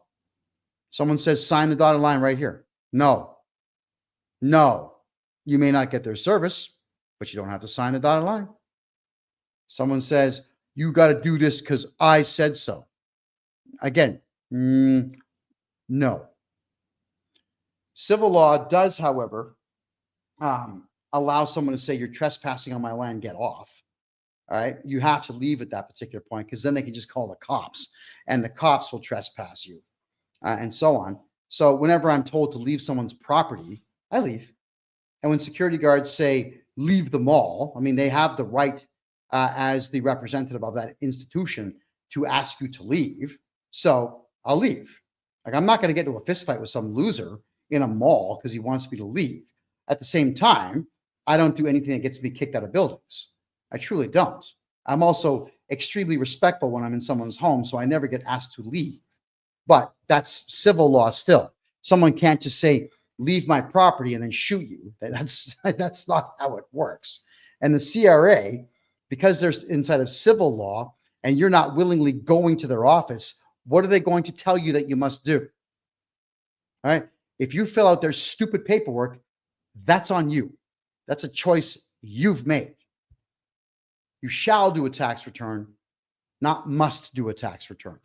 Someone says, sign the dotted line right here. No. No. You may not get their service, but you don't have to sign the dotted line. Someone says, you got to do this because I said so. Again, no. Civil law does, however, allow someone to say, you're trespassing on my land, get off. All right. You have to leave at that particular point, because then they can just call the cops, and the cops will trespass you, and so on. So whenever I'm told to leave someone's property, I leave. And when security guards say, leave the mall, I mean, they have the right as the representative of that institution to ask you to leave. So I'll leave. Like, I'm not going to get into a fist fight with some loser in a mall because he wants me to leave. At the same time, I don't do anything that gets me kicked out of buildings. I truly don't. I'm also extremely respectful when I'm in someone's home, so I never get asked to leave. But that's civil law still. Someone can't just say, leave my property and then shoot you. That's not how it works. And the CRA, because they're inside of civil law and you're not willingly going to their office, what are they going to tell you that you must do? All right. If you fill out their stupid paperwork, that's on you. That's a choice you've made. You shall do a tax return, not must do a tax return.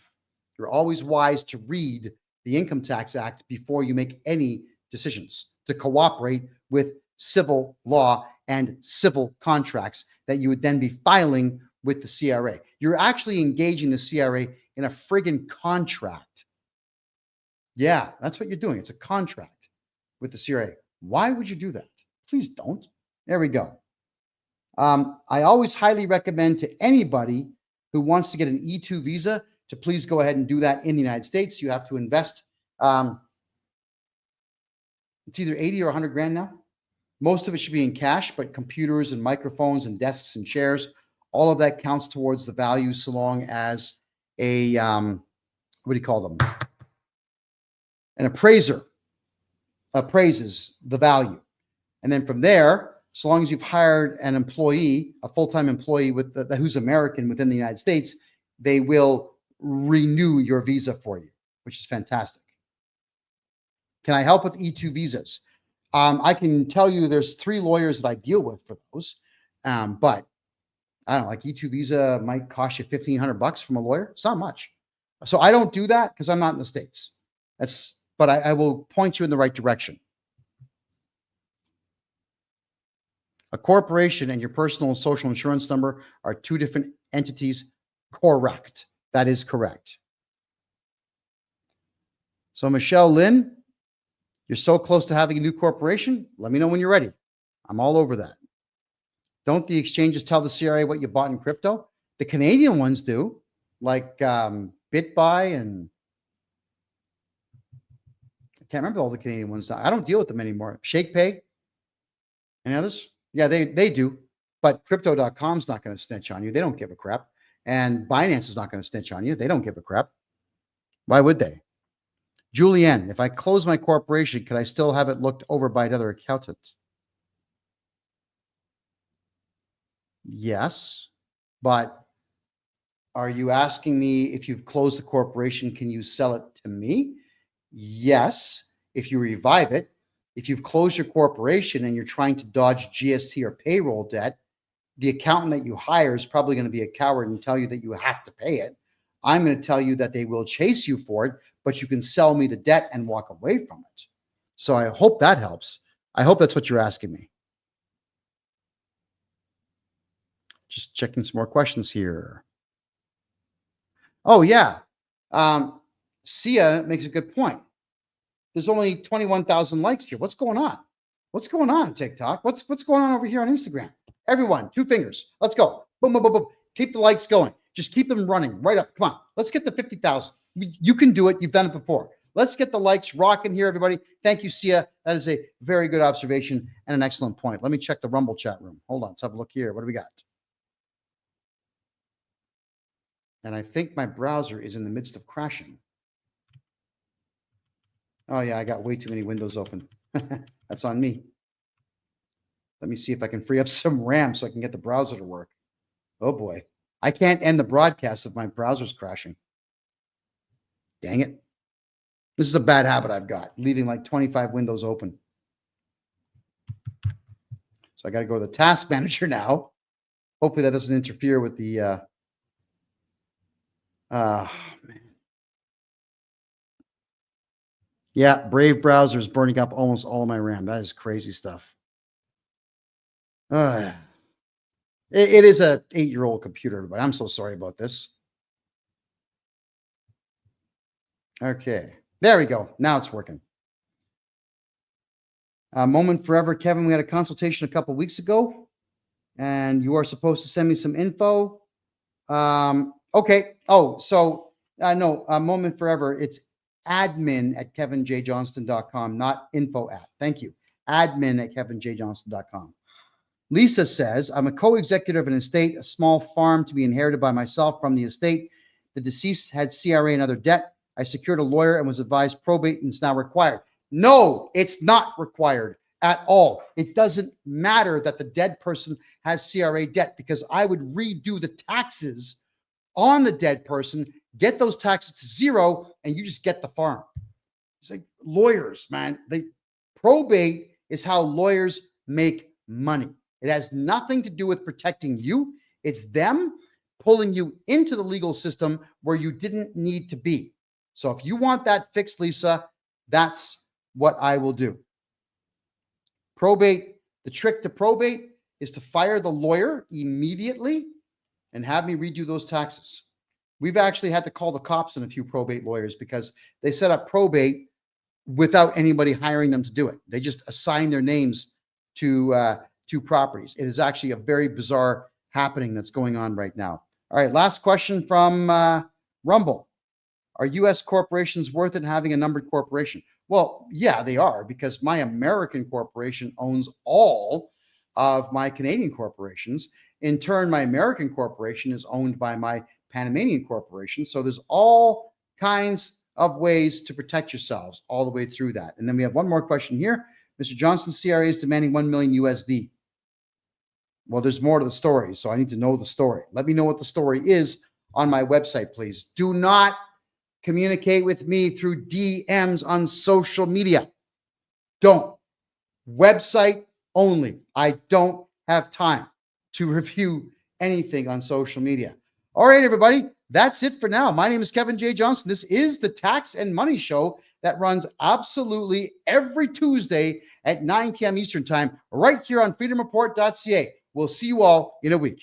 You're always wise to read the Income Tax Act before you make any decisions, to cooperate with civil law and civil contracts that you would then be filing with the CRA. You're actually engaging the CRA in a friggin' contract. Yeah, that's what you're doing. It's a contract with the CRA. Why would you do that? Please don't. There we go. I always highly recommend to anybody who wants to get an E2 visa to please go ahead and do that in the United States. You have to invest. It's either 80 or 100 grand now. Most of it should be in cash, but computers and microphones and desks and chairs, all of that counts towards the value, so long as a, what do you call them? An appraiser appraises the value. And then from there, so long as you've hired an employee, a full-time employee with who's American within the United States, they will renew your visa for you, which is fantastic. Can I help with E2 visas? I can tell you there's 3 lawyers that I deal with for those, but I don't know, like E2 visa might cost you $1,500 from a lawyer. It's not much. So I don't do that because I'm not in the States. But I will point you in the right direction. A corporation and your personal social insurance number are two different entities. Correct. That is correct. So Michelle Lynn, you're so close to having a new corporation. Let me know when you're ready. I'm all over that. Don't the exchanges tell the CRA what you bought in crypto? The Canadian ones do, like BitBuy, and I can't remember all the Canadian ones now. I don't deal with them anymore. ShakePay, any others? Yeah, they do. But crypto.com's not going to snitch on you. They don't give a crap. And Binance is not going to snitch on you. They don't give a crap. Why would they? Julianne, if I close my corporation, can I still have it looked over by another accountant? Yes, but are you asking me if you've closed the corporation, can you sell it to me? Yes, if you revive it. If you've closed your corporation and you're trying to dodge GST or payroll debt, the accountant that you hire is probably going to be a coward and tell you that you have to pay it. I'm going to tell you that they will chase you for it, but you can sell me the debt and walk away from it. So I hope that helps. I hope that's what you're asking me. Just checking some more questions here. Oh, yeah. Sia makes a good point. There's only 21,000 likes here. What's going on? What's going on, TikTok? What's going on over here on Instagram? Everyone, 2 fingers. Let's go. Boom, boom, boom, boom. Keep the likes going. Just keep them running right up. Come on. Let's get to 50,000. You can do it. You've done it before. Let's get the likes rocking here, everybody. Thank you, Sia. That is a very good observation and an excellent point. Let me check the Rumble chat room. Hold on. Let's have a look here. What do we got? And I think my browser is in the midst of crashing. Oh, yeah, I got way too many windows open. That's on me. Let me see if I can free up some RAM so I can get the browser to work. Oh, boy. I can't end the broadcast if my browser's crashing. Dang it. This is a bad habit I've got, leaving like 25 windows open. So I got to go to the task manager now. Hopefully that doesn't interfere with the... man. Yeah, Brave browser is burning up almost all of my RAM. That is crazy stuff. It is a 8-year-old computer, but I'm so sorry about this. Okay, there we go. Now it's working. Moment forever, Kevin. We had a consultation a couple weeks ago, and you are supposed to send me some info. Okay. Oh, so no, moment forever. It's admin@KevinJJohnston.com, not info at. Thank you. Admin@KevinJJohnston.com. Lisa says, I'm a co-executive of an estate, a small farm to be inherited by myself from the estate. The deceased had CRA and other debt. I secured a lawyer and was advised probate and it's now required. No, it's not required at all. It doesn't matter that the dead person has CRA debt because I would redo the taxes on the dead person, get those taxes to zero, and you just get the farm. It's like lawyers, man. Probate is how lawyers make money. It has nothing to do with protecting you. It's them pulling you into the legal system where you didn't need to be. So if you want that fixed, Lisa, that's what I will do. Probate, the trick to probate is to fire the lawyer immediately and have me redo those taxes. We've actually had to call the cops on a few probate lawyers because they set up probate without anybody hiring them to do it. They just assign their names to properties. It is actually a very bizarre happening that's going on right now. All right, last question from Rumble. Are U.S. corporations worth it having a numbered corporation? Well, yeah, they are, because my American corporation owns all of my Canadian corporations. In turn, my American corporation is owned by my Panamanian corporation. So there's all kinds of ways to protect yourselves all the way through that. And then we have one more question here. Mr. Johnston, CRA is demanding 1 million USD. Well, there's more to the story, so I need to know the story. Let me know what the story is on my website, please. Do not communicate with me through DMs on social media. Don't. Website only. I don't have time to review anything on social media. All right, everybody, that's it for now. My name is Kevin J. Johnston. This is the Tax and Money Show. that runs absolutely every Tuesday at 9 p.m. Eastern Time, right here on freedomreport.ca. We'll see you all in a week.